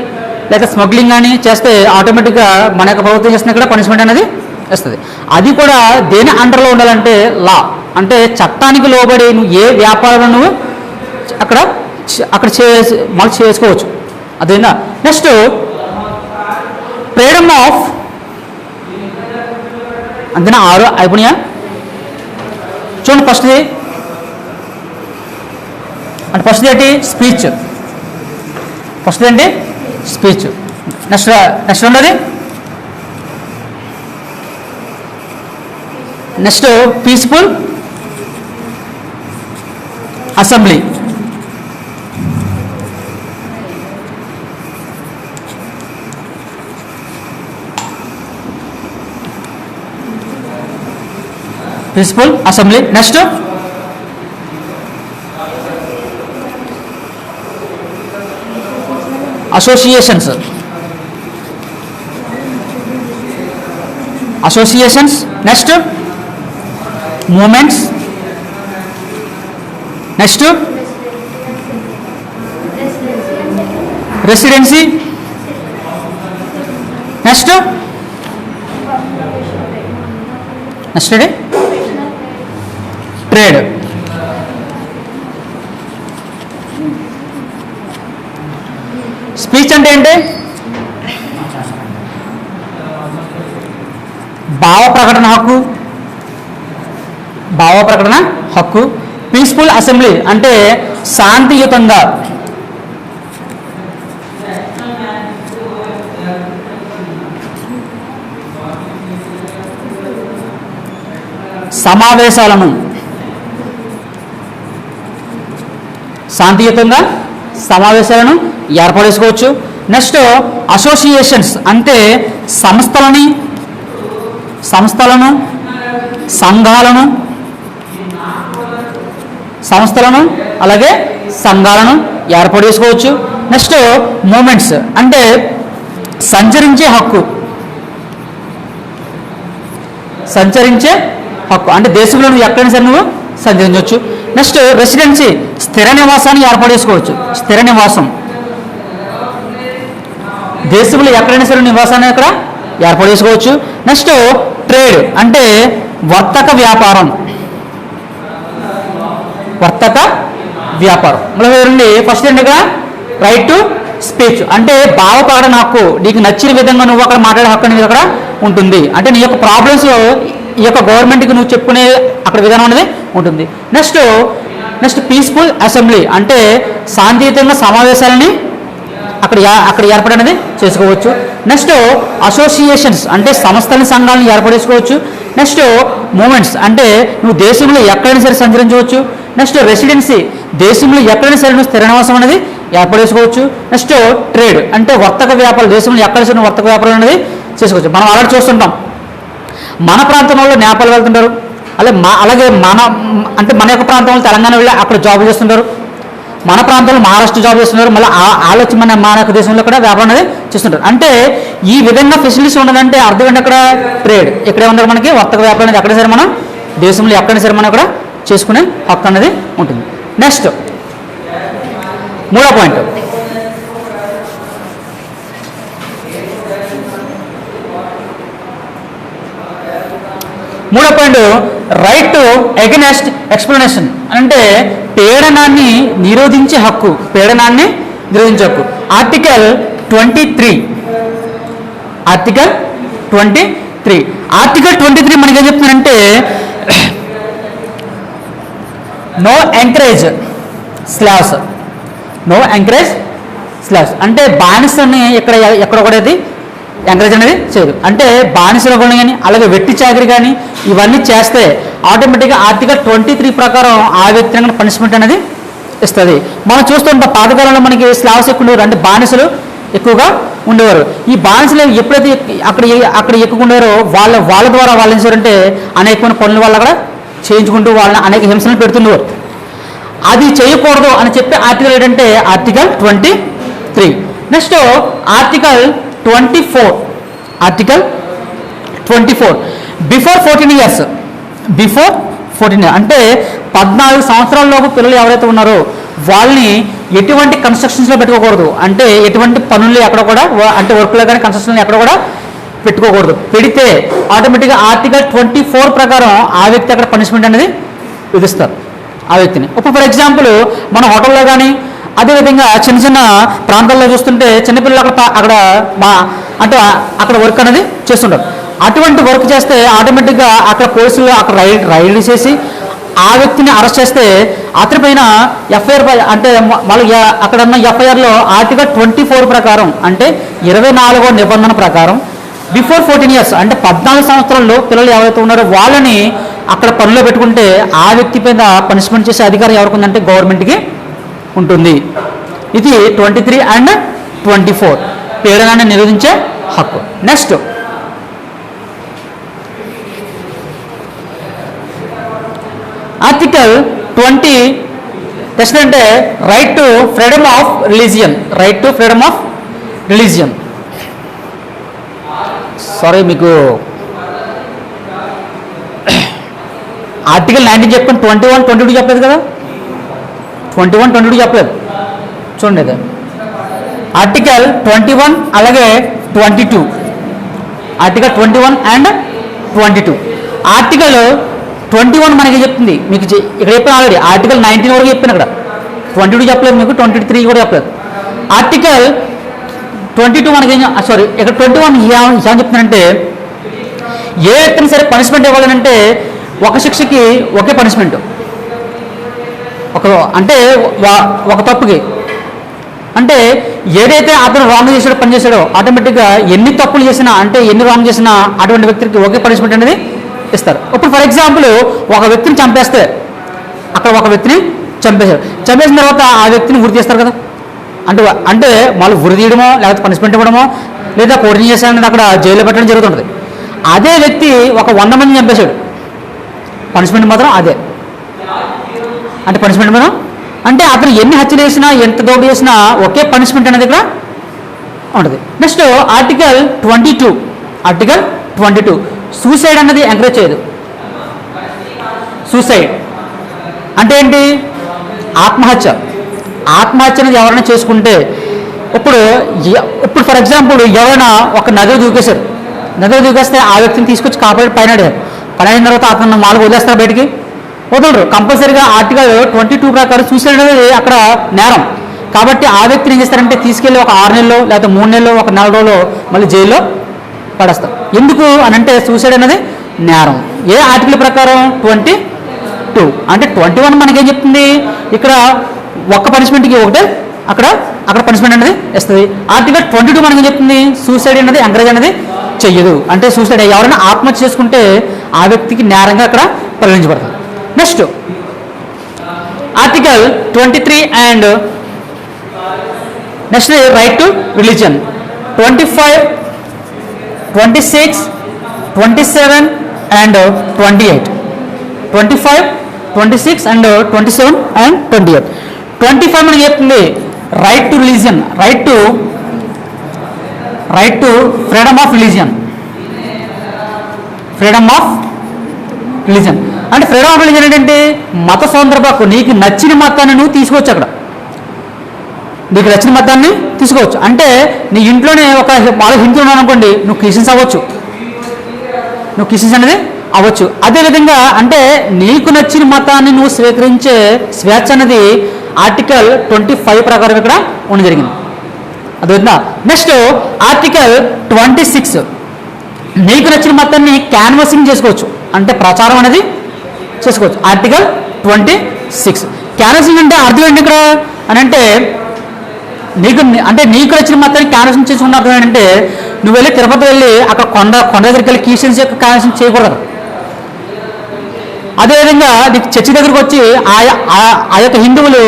లేక స్మగ్లింగ్ కానీ చేస్తే ఆటోమేటిక్గా మన యొక్క ప్రభుత్వం చేస్తున్న ఇక్కడ పనిష్మెంట్ అనేది వస్తుంది. అది కూడా దేని అండర్లో ఉండాలంటే లా, అంటే చట్టానికి లోబడి నువ్వు ఏ వ్యాపారాలను నువ్వు అక్కడ మళ్ళీ చేసుకోవచ్చు. అదేనా. నెక్స్ట్ ఫ్రీడమ్ ఆఫ్ అంతేనా 6 అయిపోయినాయా చూడండి. ఫస్ట్ ఏంటి స్పీచ్. నెక్స్ట్ ఉన్నది next peaceful assembly. Next associations. Next movements. Next residency. Next next అండి ట్రేడ్. స్పీచ్ అంటే ఏంటి? భావ ప్రకటన హక్కు, భావ ప్రకటన హక్కు. పీస్ఫుల్ అసెంబ్లీ అంటే శాంతియుతంగా, సమావేశాలను శాంతియుతంగా సమావేశాలను ఏర్పడేసుకోవచ్చు. నెక్స్ట్ అసోసియేషన్స్ అంటే సంస్థలను అలాగే సంఘాలను ఏర్పడేసుకోవచ్చు. నెక్స్ట్ మూమెంట్స్ అంటే సంచరించే హక్కు అంటే దేశంలో నువ్వు ఎక్కడైనా సరే నువ్వు సంచరించవచ్చు. నెక్స్ట్ రెసిడెన్సీ స్థిర నివాసాన్ని ఏర్పడేసుకోవచ్చు. స్థిర నివాసం దేశంలో ఎక్కడైనా సరే నివాసాన్ని అక్కడ ఏర్పడేసుకోవచ్చు. నెక్స్ట్ ట్రేడ్ అంటే వర్తక వ్యాపారం. మళ్ళీ ఫస్ట్ ఏంటిగా రైట్ టు స్పీచ్ అంటే భావ ప్రకటన హక్కు. నీకు నచ్చిన విధంగా నువ్వు అక్కడ మాట్లాడే హక్కు అనేది అక్కడ ఉంటుంది. అంటే నీ యొక్క ప్రాబ్లమ్స్ ఈ యొక్క గవర్నమెంట్కి నువ్వు చెప్పుకునే అక్కడ విధానం అనేది ఉంటుంది. నెక్స్ట్ పీస్ఫుల్ అసెంబ్లీ అంటే శాంతియుతంగా సమావేశాలని అక్కడ ఏర్పడనేది చేసుకోవచ్చు. నెక్స్ట్ అసోసియేషన్స్ అంటే సంస్థలని సంఘాలను ఏర్పడేసుకోవచ్చు. నెక్స్ట్ మూమెంట్స్ అంటే నువ్వు దేశంలో ఎక్కడైనా సరే సంచరించవచ్చు. నెక్స్ట్ రెసిడెన్సీ దేశంలో ఎక్కడైనా సరే నువ్వు స్థిర నివాసం అనేది ఏర్పడేసుకోవచ్చు. నెక్స్ట్ ట్రేడ్ అంటే వర్తక వ్యాపారం దేశంలో ఎక్కడ సరే వర్తక వ్యాపారం అనేది చేసుకోవచ్చు. మనం అలాగే చూస్తుంటాం, మన ప్రాంతంలో నేపాల్ వెళ్తుంటారు, అలాగే మన యొక్క ప్రాంతంలో తెలంగాణ వెళ్ళి అక్కడ జాబ్ చేస్తుంటారు, మన ప్రాంతంలో మహారాష్ట్ర జాబ్ చేస్తున్నారు, మళ్ళీ ఆలోచన మన యొక్క దేశంలో కూడా వ్యాపారం అనేది చేస్తుంటారు. అంటే ఈ విధంగా ఫెసిలిటీస్ ఉండదంటే అర్థం ఏంటి? అక్కడ ట్రేడ్ ఇక్కడే ఉండదు, మనకి వర్తక వ్యాపారం అనేది ఎక్కడైనా సరే మనం దేశంలో ఎక్కడైనా సరే మనం అక్కడ చేసుకునే హక్కు అనేది ఉంటుంది. నెక్స్ట్ మూడో point right to against explanation అంటే పీడనాన్ని నిరోధించే హక్కు. ఆర్టికల్ 23 మనకి ఏం చెప్తుందంటే నో ఎంకరేజ్ స్లావ్స్ అంటే బానిసని ఎక్కడ కూడా ఎంకరేజ్ అనేది చేయదు. అంటే బానిసల గుణ కానీ అలాగే వెట్టి చాకరీ కానీ ఇవన్నీ చేస్తే ఆటోమేటిక్గా ఆర్టికల్ 23 ప్రకారం ఆ వ్యక్తిని పనిష్మెంట్ అనేది ఇస్తుంది. మనం చూస్తుంటాం పాతకాలంలో మనకి స్లావ్స్ ఎక్కువ ఉండేవారు, అంటే బానిసలు ఎక్కువగా ఉండేవారు. ఈ బానిసలు ఎప్పుడైతే అక్కడ ఎక్కువ ఉండేవారో వాళ్ళ ద్వారా వాళ్ళు ఏం చేయారంటే అనేకమైన పనుల వల్ల అక్కడ చేయించుకుంటూ వాళ్ళని అనేక హింసలు పెడుతుండేవారు. అది చేయకూడదు అని చెప్పి ఆర్టికల్ ఏంటంటే article 23. Next article 24 before 14 years అంటే 14 సంవత్సరాలలోపు పిల్లలు ఎవరైతే ఉన్నారో వాళ్ళని ఎటువంటి కన్స్ట్రక్షన్స్లో పెట్టుకోకూడదు. అంటే ఎటువంటి పనులు ఎక్కడ కూడా అంటే వర్క్లో కానీ కన్స్ట్రక్షన్లో ఎక్కడ కూడా పెట్టుకోకూడదు. పెడితే ఆటోమేటిక్గా ఆర్టికల్ 24 ప్రకారం ఆ వ్యక్తి అక్కడ పనిష్మెంట్ అనేది విధిస్తారు ఆ వ్యక్తిని. ఇప్పుడు ఫర్ ఎగ్జాంపుల్ మన హోటల్లో కానీ అదేవిధంగా చిన్న ప్రాంతాల్లో చూస్తుంటే చిన్నపిల్లలు అక్కడ వర్క్ అనేది చేస్తుంటారు. అటువంటి వర్క్ చేస్తే ఆటోమేటిక్గా అక్కడ పోలీసులు అక్కడ రైడ్ చేసి ఆ వ్యక్తిని అరెస్ట్ చేస్తే అతనిపైన ఎఫ్ఐఆర్ అంటే వాళ్ళకి అక్కడ ఉన్న ఎఫ్ఐఆర్లో ఆర్టికల్ 24 ప్రకారం అంటే 24వ నిబంధన ప్రకారం బిఫోర్ 14 years అంటే 14 సంవత్సరాల్లో పిల్లలు ఎవరైతే ఉన్నారో వాళ్ళని అక్కడ పనిలో పెట్టుకుంటే ఆ వ్యక్తి పైన పనిష్మెంట్ చేసే అధికారం ఎవరికి ఉందంటే గవర్నమెంట్కి ఉంటుంది. ఇది 23 and 24 పీడనాన్ని నిరోధించే హక్కు. నెక్స్ట్ ఆర్టికల్ 20 నెక్స్ట్ అంటే right to freedom of religion. Sorry మీకు ఆర్టికల్ 19 చెప్పుకొని 21, 22 చెప్పలేదు కదా. 21, 22 చెప్పలేదు చూడండి. అది ఆర్టికల్ 21 అలాగే 22 ఆర్టికల్ 21 and 22 ఆర్టికల్ 21 మనకి చెప్తుంది మీకు ఇక్కడ చెప్పిన ఆల్రెడీ ఆర్టికల్ 19 వరకు చెప్పాను. ఇక్కడ 22 చెప్పలేదు, మీకు 23 కూడా చెప్పలేదు. ఆర్టికల్ 22 మనకి ఇక్కడ 21 ఏమని చెప్తుందంటే ఏ వ్యక్తిని సరే పనిష్మెంట్ ఇవ్వాలంటే ఒక శిక్షకి ఒకే పనిష్మెంట్, అంటే ఒక తప్పుకి, అంటే ఏదైతే అతను రాంగ్ చేసాడో పని చేశాడో ఆటోమేటిక్గా ఎన్ని తప్పులు చేసినా అంటే ఎన్ని రాంగ్ చేసినా అటువంటి వ్యక్తికి ఒకే పనిష్మెంట్ అనేది ఇస్తారు. ఇప్పుడు ఫర్ ఎగ్జాంపుల్ ఒక వ్యక్తిని చంపేస్తే అక్కడ ఒక వ్యక్తిని చంపేసిన తర్వాత ఆ వ్యక్తిని ఉరి తీస్తారు కదా, అంటే వాళ్ళు ఉరి తీయడమో లేకపోతే పనిష్మెంట్ ఇవ్వడమో లేదా కోర్టు చేశాడని అక్కడ జైల్లో పెట్టడం జరుగుతుంటుంది. అదే వ్యక్తి ఒక 100 మందిని చంపేశాడు, పనిష్మెంట్ మాత్రం అదే. అంటే పనిష్మెంట్ మాత్రం అంటే అతను ఎన్ని హత్యలు చేసినా ఎంత దోపిడీ చేసినా ఒకే పనిష్మెంట్ అనేది ఇక్కడ ఉంటుంది. నెక్స్ట్ ఆర్టికల్ 22 సూసైడ్ అన్నది ఎంకరేజ్ చేయదు. సూసైడ్ అంటే ఏంటి? ఆత్మహత్య అనేది ఎవరైనా చేసుకుంటే ఇప్పుడు ఫర్ ఎగ్జాంపుల్ ఎవరైనా ఒక నదిలో దూకేస్తే ఆ వ్యక్తిని తీసుకొచ్చి కాపాడి పైన పడిన తర్వాత అతను మాలు వదిలేస్తారు, బయటికి వదలరు. కంపల్సరీగా ఆర్టికల్ 22 ప్రకారం సూసైడ్ అనేది అక్కడ నేరం. కాబట్టి ఆ వ్యక్తిని ఏం చేస్తారంటే తీసుకెళ్ళి ఒక 6 నెలలో లేకపోతే 3 నెలలో ఒక 4 రోజులు మళ్ళీ జైల్లో పడేస్తారు. ఎందుకు అని అంటే సూసైడ్ అనేది నేరం. ఏ ఆర్టికల్ ప్రకారం? 22. అంటే 21 మనకేం చెప్తుంది? ఇక్కడ ఒక్క పనిష్మెంట్కి ఒకటే అక్కడ పనిష్మెంట్ అనేది ఇస్తుంది. ఆర్టికల్ 22 మనకి చెప్తుంది సూసైడ్ అనేది ఎంకరేజ్ అనేది చెయ్యదు. అంటే సూసైడ్ ఎవరైనా ఆత్మహత్య చేసుకుంటే ఆ వ్యక్తికి నేరంగా అక్కడ పరిగణించబడుతుంది. Next article 23 and next right to religion 25, 26, 27 and 28. 25, 26 and 27 and 28. 25 మనకి చెప్తుంది right to religion, right to freedom of religion. అంటే ఫ్రీడమ్ ఆఫ్ రిలీజియన్ ఏంటంటే మత స్వాతంత్ర హక్కు. నీకు నచ్చిన మతాన్ని నువ్వు తీసుకోవచ్చు, అక్కడ నీకు నచ్చిన మతాన్ని తీసుకోవచ్చు. అంటే నీ ఇంట్లోనే ఒక వాళ్ళ హిందువులు ఉన్నాను అనుకోండి, నువ్వు క్రిస్టియన్స్ అనేది అవ్వచ్చు. అదేవిధంగా అంటే నీకు నచ్చిన మతాన్ని నువ్వు స్వీకరించే స్వేచ్ఛ అనేది ఆర్టికల్ 25 ప్రకారం ఇక్కడ ఉండడం జరిగింది. అదేవిధంగా నెక్స్ట్ ఆర్టికల్ 26 నీకు నచ్చిన మతాన్ని క్యాన్వసింగ్ చేసుకోవచ్చు, అంటే ప్రచారం అనేది చేసుకోవచ్చు. ఆర్టికల్ 26 క్యాన్వసింగ్ అంటే అర్థం ఏంటి ఇక్కడ అని అంటే నీకు నచ్చిన మతాన్ని క్యాన్వసింగ్ చేసుకున్న అర్థం ఏంటంటే నువ్వు వెళ్ళి తిరుపతి వెళ్ళి అక్కడ కొండ దగ్గరికి వెళ్ళి క్రిస్టియన్స్ యొక్క క్యాన్వసింగ్ చేయకూడదు. అదేవిధంగా నీకు చర్చి దగ్గరకు వచ్చి ఆ యొక్క హిందువులు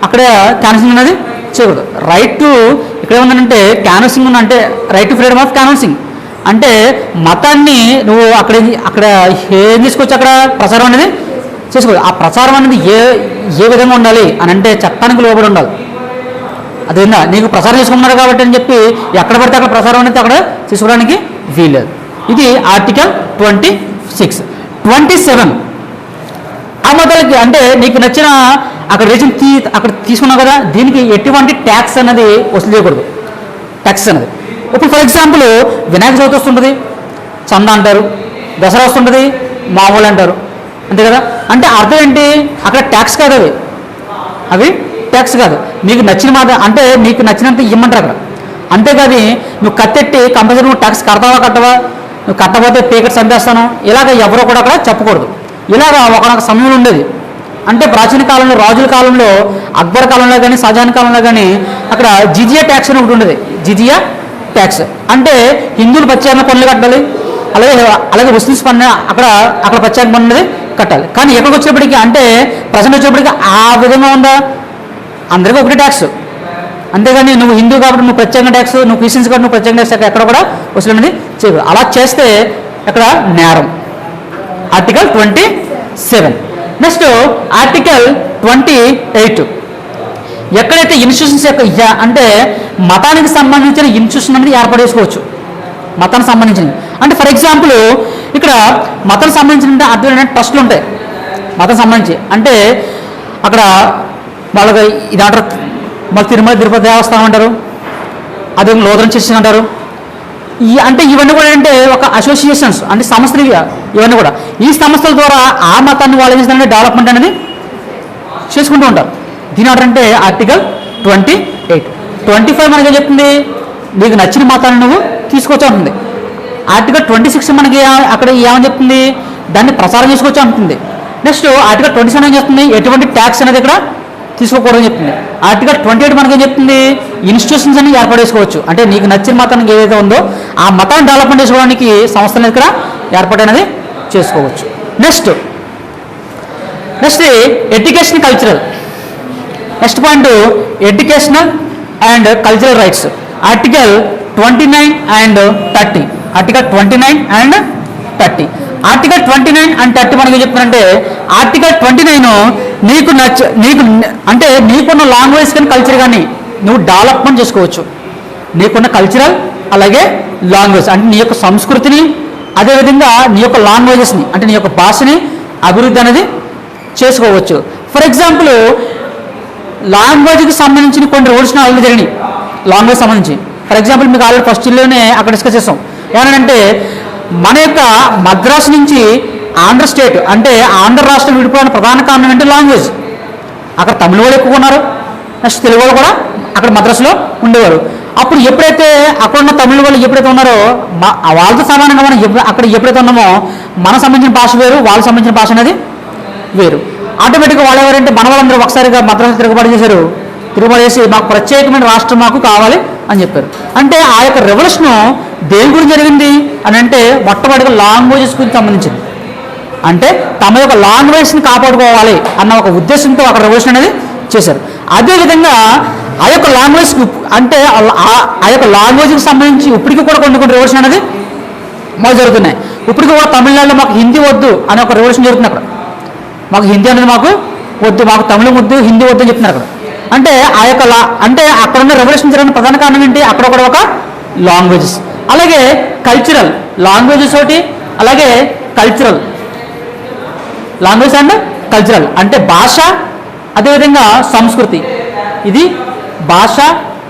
అక్కడ క్యాన్వసింగ్ అనేది చేయకూడదు. రైట్ టు ఇక్కడ ఏముందంటే క్యాన్వసింగ్ అంటే right to freedom of canvassing. అంటే మతాన్ని నువ్వు అక్కడ ఏం తీసుకోవచ్చు, అక్కడ ప్రచారం అనేది చేసుకోవచ్చు. ఆ ప్రచారం అనేది ఏ విధంగా ఉండాలి అని అంటే చట్టానికి లోబడి ఉండాలి. అదేవిధంగా నీకు ప్రచారం చేసుకున్నారు కాబట్టి అని చెప్పి ఎక్కడ పడితే అక్కడ ప్రచారం అనేది అక్కడ తీసుకోవడానికి వీల్లేదు. ఇది ఆర్టికల్ 26. 27 ఆ మతాలకి అంటే నీకు నచ్చిన అక్కడ రీజన్ అక్కడ తీసుకున్నావు కదా, దీనికి ఎటువంటి ట్యాక్స్ అనేది వసూలు చేయకూడదు. ట్యాక్స్ అనేది ఇప్పుడు ఫర్ ఎగ్జాంపుల్ వినాయక చవితి వస్తుంటుంది, చందా అంటారు. దసరా వస్తుంటుంది, మామూలు అంటారు, అంతే కదా. అంటే అర్థం ఏంటి? అక్కడ ట్యాక్స్ కాదు, అవి ట్యాక్స్ కాదు. నీకు నచ్చిన మాట అంటే నీకు నచ్చినంత ఇవ్వమంటారు అక్కడ, అంతేకాదు నువ్వు కత్తెట్టి కంపల్సరీ నువ్వు ట్యాక్స్ కట్టవా, నువ్వు కట్టకపోతే పేకెట్ చంపేస్తాను ఇలాగ ఎవరో కూడా అక్కడ చెప్పకూడదు. ఇలాగ ఒకనొక సమయంలో ఉండేది. అంటే ప్రాచీన కాలంలో రాజుల కాలంలో అక్బర్ కాలంలో కానీ షాజహాన్ కాలంలో కానీ అక్కడ జిజియా ట్యాక్స్ అని ఒకటి ఉండేది. జిజియా ట్యాక్స్ అంటే హిందువులు ప్రత్యేకంగా పన్నులు కట్టాలి, అలాగే ముస్లిమ్స్ పన్ను అక్కడ ప్రత్యేక పన్ను అనేది కట్టాలి. కానీ ఎక్కడికి వచ్చేప్పటికీ అంటే ప్రజెంట్ వచ్చేప్పటికీ ఆ విధంగా ఉందా, అందరికీ ఒకటి ట్యాక్స్. అంతేగాని నువ్వు హిందూ కాబట్టి నువ్వు ప్రత్యేకంగా ట్యాక్స్, నువ్వు క్రిస్టియన్స్ కాబట్టి నువ్వు ప్రత్యేకంగా ట్యాక్స్ ఎక్కడ కూడా వసూలు అనేది చేయకూడదు. అలా చేస్తే ఇక్కడ నేరం. ఆర్టికల్ 27. నెక్స్ట్ ఆర్టికల్ 28 ఎక్కడైతే ఇన్స్టిట్యూషన్స్ యొక్క అంటే మతానికి సంబంధించిన ఇన్స్టిట్యూషన్ అనేది ఏర్పాటు చేసుకోవచ్చు. మతానికి సంబంధించినవి అంటే ఫర్ ఎగ్జాంపుల్ ఇక్కడ మతానికి సంబంధించిన అర్థం ఏంటంటే ట్రస్టులు ఉంటాయి. మతం సంబంధించి అంటే అక్కడ వాళ్ళకి ఇది అంటారు, మళ్ళీ తిరుపతి దేవస్థానం అంటారు, అదే లోదరన్ చర్చ్ అంటారు. అంటే ఇవన్నీ కూడా అంటే ఒక అసోసియేషన్స్ అంటే సంస్థలు ఇవన్నీ కూడా ఈ సంస్థల ద్వారా ఆ మతాన్ని వాళ్ళు ఏం చేస్తారంటే డెవలప్మెంట్ అనేది చేసుకుంటూ ఉంటారు. దీని అంటే ఆర్టికల్ 28. 25 మనకి ఏం చెప్తుంది, నీకు నచ్చిన మతాన్ని నువ్వు తీసుకొచ్చా ఉంటుంది. ఆర్టికల్ 26 మనకి అక్కడ ఏమని చెప్తుంది, దాన్ని ప్రచారం చేసుకోవచ్చు అంటుంది. నెక్స్ట్ ఆర్టికల్ 27 ఏం చెప్తుంది, ఎటువంటి ట్యాక్స్ అనేది ఇక్కడ తీసుకోకూడదని చెప్తుంది. ఆర్టికల్ 28 మనకి ఏం చెప్తుంది, ఇన్స్టిట్యూషన్స్ అని ఏర్పాటు చేసుకోవచ్చు. అంటే నీకు నచ్చిన మతానికి ఏదైతే ఉందో ఆ మతాన్ని డెవలప్మెంట్ చేసుకోవడానికి సంస్థలు ఇక్కడ ఏర్పాటు అనేది చేసుకోవచ్చు. Next education cultural. Next point educational and cultural rights. Article 29 and 30. Article 29 and 30. Article 29 and 30 మనకి ఏం చెప్తుందంటే, ఆర్టికల్ 29 నీకు అంటే నీకున్న లాంగ్వేజ్ కానీ కల్చర్ కానీ నువ్వు డెవలప్మెంట్ చేసుకోవచ్చు. నీకున్న కల్చరల్ అలాగే లాంగ్వేజ్ అంటే నీ యొక్క సంస్కృతిని, అదేవిధంగా నీ యొక్క లాంగ్వేజెస్ని అంటే నీ యొక్క భాషని అభివృద్ధి అనేది చేసుకోవచ్చు. ఫర్ ఎగ్జాంపుల్ లాంగ్వేజ్కి సంబంధించిన కొన్ని రెవల్యూషన్ ఆల్రెడీ జరిగినాయి. లాంగ్వేజ్ సంబంధించి ఫర్ ఎగ్జాంపుల్ మీకు ఆల్రెడీ ఫస్ట్ ఇయర్లోనే అక్కడ డిస్కస్ చేస్తాం. ఏమనంటే మన యొక్క మద్రాసు నుంచి ఆంధ్ర స్టేట్ అంటే ఆంధ్ర రాష్ట్రం విడిపోయిన ప్రధాన కారణం ఏంటి, లాంగ్వేజ్. అక్కడ తమిళ వాళ్ళు ఎక్కువ ఉన్నారు, నెక్స్ట్ తెలుగు వాళ్ళు కూడా అక్కడ మద్రాసులో ఉండేవారు. అప్పుడు ఎప్పుడైతే అక్కడ ఉన్న తమిళ వాళ్ళు ఎప్పుడైతే ఉన్నారో వాళ్ళతో సమానంగా మనం అక్కడ ఎప్పుడైతే ఉన్నామో మన సంబంధించిన భాష వేరు, వాళ్ళకి సంబంధించిన భాష అనేది వేరు. ఆటోమేటిక్గా వాళ్ళు ఎవరంటే మన వాళ్ళందరూ ఒకసారిగా మద్రాసు తిరుగుబాటు చేశారు. తిరుగుబాటు చేసి మాకు ప్రత్యేకమైన రాష్ట్రం మాకు కావాలి అని చెప్పారు. అంటే ఆ యొక్క రెవల్యూషన్ దేని గురించి జరిగింది అని అంటే మొట్టమొదటిగా లాంగ్వేజెస్ గురించి సంబంధించింది. అంటే తమ యొక్క లాంగ్వేజ్ని కాపాడుకోవాలి అన్న ఒక ఉద్దేశంతో అక్కడ రెవల్యూషన్ అనేది చేశారు. అదేవిధంగా ఆ యొక్క లాంగ్వేజ్ అంటే ఆ యొక్క లాంగ్వేజ్కి సంబంధించి ఇప్పటికీ కూడా కొన్ని రెవల్యూషన్ అనేది మాకు జరుగుతున్నాయి. ఇప్పటికీ కూడా తమిళనాడులో మాకు హిందీ వద్దు అనే ఒక రెవల్యూషన్ జరుగుతుంది. అక్కడ మాకు హిందీ అనేది మాకు వద్దు, మాకు తమిళం వద్దు, హిందీ వద్దు అని చెప్తున్నారు అక్కడ. అంటే ఆ యొక్క అంటే అక్కడ ఉన్న రెవల్యూషన్ జరిగిన ప్రధాన కారణం ఏంటి, అక్కడ కూడా ఒక లాంగ్వేజెస్. అలాగే కల్చరల్ లాంగ్వేజెస్ ఒకటి, అలాగే కల్చరల్ లాంగ్వేజ్ అండ్ కల్చరల్ అంటే భాష అదేవిధంగా సంస్కృతి. ఇది భాష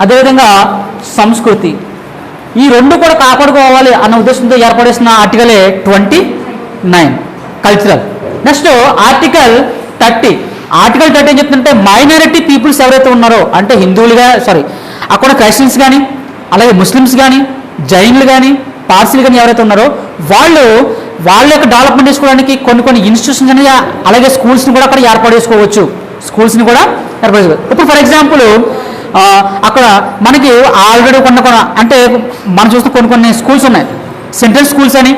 అదేవిధంగా సంస్కృతి, ఈ రెండు కూడా కాపాడుకోవాలి అన్న ఉద్దేశంతో ఏర్పడేసిన ఆర్టికలే 29 కల్చరల్. Next article 30. ఆర్టికల్ 30 ఏం చెప్తుందంటే మైనారిటీ పీపుల్స్ ఎవరైతే ఉన్నారో అంటే హిందువులుగా అక్కడ క్రిస్టియన్స్ కానీ అలాగే ముస్లిమ్స్ కానీ జైన్లు కానీ పార్సీలు కానీ ఎవరైతే ఉన్నారో వాళ్ళ యొక్క డెవలప్మెంట్ చేసుకోవడానికి కొన్ని ఇన్స్టిట్యూషన్స్ అని అలాగే స్కూల్స్ని కూడా అక్కడ ఏర్పాటు చేసుకోవచ్చు. స్కూల్స్ని కూడా ఏర్పాటు చేసుకోవచ్చు. ఇప్పుడు ఫర్ ఎగ్జాంపుల్ అక్కడ మనకి ఆల్రెడీ అంటే మనం చూస్తే కొన్ని స్కూల్స్ ఉన్నాయి. సెంట్రల్ స్కూల్స్ అని,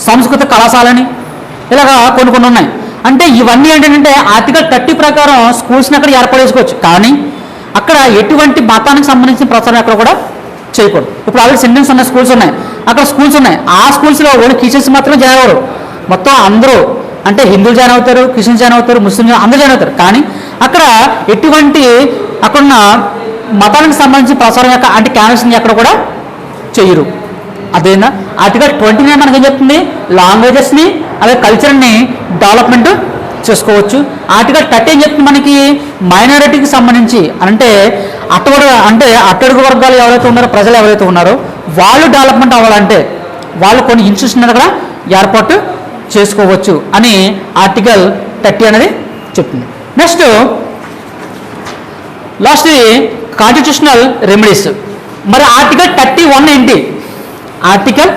సంస్కృత కళాశాలని ఇలాగా కొన్ని ఉన్నాయి. అంటే ఇవన్నీ ఏంటంటే ఆర్టికల్ 30 ప్రకారం స్కూల్స్ని అక్కడ ఏర్పాటు చేసుకోవచ్చు. కానీ అక్కడ ఎటువంటి మతానికి సంబంధించిన ప్రచారం అక్కడ కూడా చేయకూడదు. ఇప్పుడు ఆల్రెడీ సెంటెన్స్ ఉన్న స్కూల్స్ ఉన్నాయి, అక్కడ స్కూల్స్ ఉన్నాయి. ఆ స్కూల్స్లో ఓన్లీ క్రిస్టియన్స్ మాత్రమే జాయిన్ అవ్వరు. మొత్తం అందరూ అంటే హిందువులు జాయిన్ అవుతారు, క్రిస్టియన్స్ జాయిన్ అవుతారు, ముస్లింలు అందరూ జాయిన్ అవుతారు. కానీ అక్కడ ఎటువంటి అక్కడున్న మతానికి సంబంధించిన ప్రచారం యొక్క అంటే క్యాన్వసింగ్ ఎక్కడ కూడా చేయరు. అదేనా ఆర్టికల్ 29 మనకి ఏం చెప్తుంది, లాంగ్వేజెస్ని అలాగే కల్చర్ని డెవలప్మెంట్ చేసుకోవచ్చు. ఆర్టికల్ 30 ఏం చెప్తుంది మనకి, మైనారిటీకి సంబంధించి అంటే అట్టడుగు వర్గాలు ఎవరైతే ఉన్నారో ప్రజలు ఎవరైతే ఉన్నారో వాళ్ళు డెవలప్మెంట్ అవ్వాలంటే వాళ్ళు కొన్ని ఇన్స్టిట్యూషన్ కూడా ఏర్పాటు చేసుకోవచ్చు అని ఆర్టికల్ 30 అనేది చెప్తుంది. Next last constitutional remedies. మరి ఆర్టికల్ 31 ఏంటి, ఆర్టికల్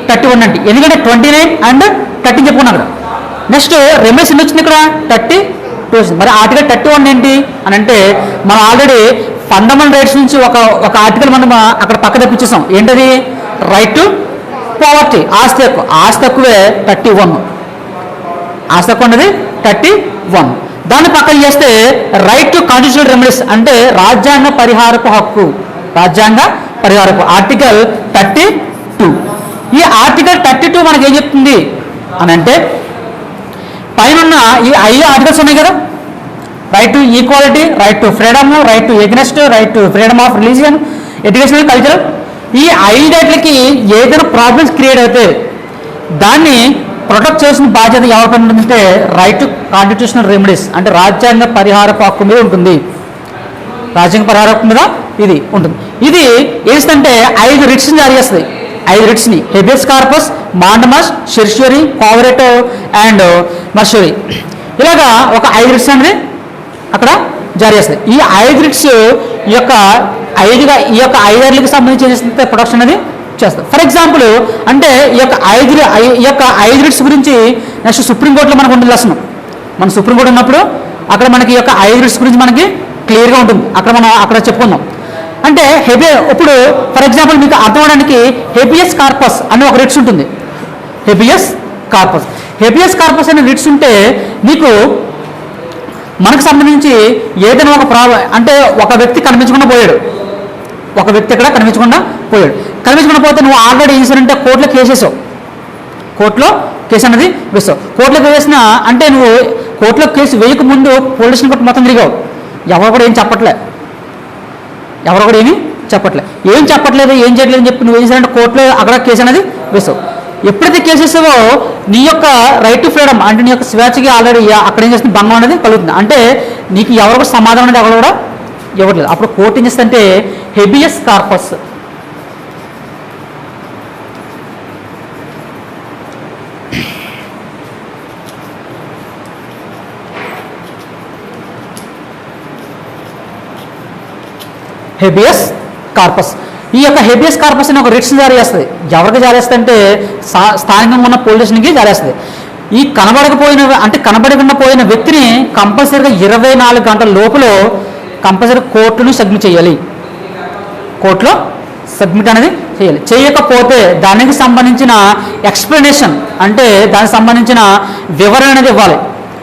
31 అంటే ఎందుకంటే 29 అండ్ 30 చెప్పుకున్నాం కదా. నెక్స్ట్ రెమెడీస్ ఎన్ని వచ్చింది ఇక్కడ 32 వచ్చింది. మరి ఆర్టికల్ 31 ఏంటి అని అంటే మనం ఆల్రెడీ ఫండమెంటల్ రైట్స్ నుంచి ఒక ఆర్టికల్ మనం అక్కడ పక్క తప్పించేసాం. ఏంటది, రైట్ టు పావర్టీ, ఆస్తి తక్కువే 31, ఆస్తి తక్కువ ఉన్నది 31. దాన్ని పక్కన చేస్తే రైట్ టు కాన్స్టిట్యూషనల్ రెమెడీస్ అంటే రాజ్యాంగ పరిహారపు హక్కు, ఆర్టికల్ 32. ఈ ఆర్టికల్ 32 మనకి ఏం చెప్తుంది అని అంటే పైన ఈ 5 ఆర్టికల్స్ ఉన్నాయి కదా, right to equality, right to freedom, right to against, right to freedom of religion, education, cultural. ఈ 5 ఏదైనా ప్రాబ్లమ్స్ క్రియేట్ అయితే దాన్ని ప్రొటెక్ట్ చేసిన బాధ్యత ఎవరిపై ఉంటుందంటే రైట్ టు కాన్స్టిట్యూషనల్ రెమెడీస్ అంటే రాజ్యాంగ పరిహారపు హక్కు మీద ఉంటుంది. రాజ్యాంగ పరిహార హక్కు మీద ఇది ఉంటుంది. ఇది ఏంటంటే 5 రిట్స్ జారీ చేస్తుంది. 5 రిట్స్ని హెబియస్ కార్పస్, మాండమస్, సెర్షియరీ, కోవరెటో అండ్ మర్షరీ. ఇలాగా ఒక 5 రిట్స్ అనేది అక్కడ జారీ చేస్తుంది. ఈ 5 రిట్స్ ఈ యొక్క 5 ఏళ్ళకి సంబంధించిన ప్రొడక్షన్ అనేది చేస్తారు. ఫర్ ఎగ్జాంపుల్ అంటే ఈ యొక్క 5 రిట్స్ గురించి నెక్స్ట్ సుప్రీంకోర్టులో మనకు ఉంటుంది లెసన్. మన సుప్రీంకోర్టు ఉన్నప్పుడు అక్కడ మనకి ఈ యొక్క 5 రిట్స్ గురించి మనకి క్లియర్గా ఉంటుంది. అక్కడ చెప్పుకుందాం. అంటే ఇప్పుడు ఫర్ ఎగ్జాంపుల్ మీకు అర్థం అవడానికి హెబియస్ కార్పస్ అనే ఒక రిట్స్ ఉంటుంది. హెబియస్ కార్పస్ అనే రిట్స్ ఉంటే మీకు మనకు సంబంధించి ఏదైనా ఒక ప్రాబ్లం అంటే ఒక వ్యక్తి కనిపించకుండా పోయాడు. కనిపించకుండా పోతే నువ్వు ఆల్రెడీ ఏం చేశారంటే కోర్టులో కేసు అనేది వేస్తావు. కోర్టులో వేసిన అంటే నువ్వు కోర్టులో కేసు వేయక ముందు పోలీస్ స్టేషన్ కొట్టి మొత్తం తిరిగావు. ఎవరు కూడా ఏం చెప్పట్లేదు, ఏం చేయట్లేదు అని చెప్పి నువ్వు ఏం చేశారంటే కోర్టులో అక్కడ కేసు అనేది వేస్తావు. ఎప్పుడైతే కేసు వేసావో నీ యొక్క రైట్ టు ఫ్రీడమ్ అంటే నీ యొక్క స్వేచ్ఛకి ఆల్రెడీ అక్కడ ఏం చేస్తుంది భంగం అనేది కలుగుతుంది. అంటే నీకు ఎవరు కూడా సమాధానం అనేది ఎవరు కూడా ఇవ్వట్లేదు. అప్పుడు కోర్టు ఏం చేస్తుందంటే హెబియస్ కార్పస్ ఈ యొక్క హెబియస్ కార్పస్ అని ఒక రిట్స్ జారీ చేస్తుంది. ఎవరికి జారీ చేస్తుంది అంటే స్థానికంగా ఉన్న పోలీస్ స్టేషన్కి జారీ చేస్తుంది. ఈ కనబడకుండా పోయిన వ్యక్తిని కంపల్సరీగా 24 గంటల లోపల కంపల్సరీ కోర్టును సబ్మిట్ చేయాలి. కోర్టులో సబ్మిట్ అనేది చేయాలి. చేయకపోతే దానికి సంబంధించిన ఎక్స్ప్లెనేషన్ అంటే దానికి సంబంధించిన వివరణ అనేది ఇవ్వాలి.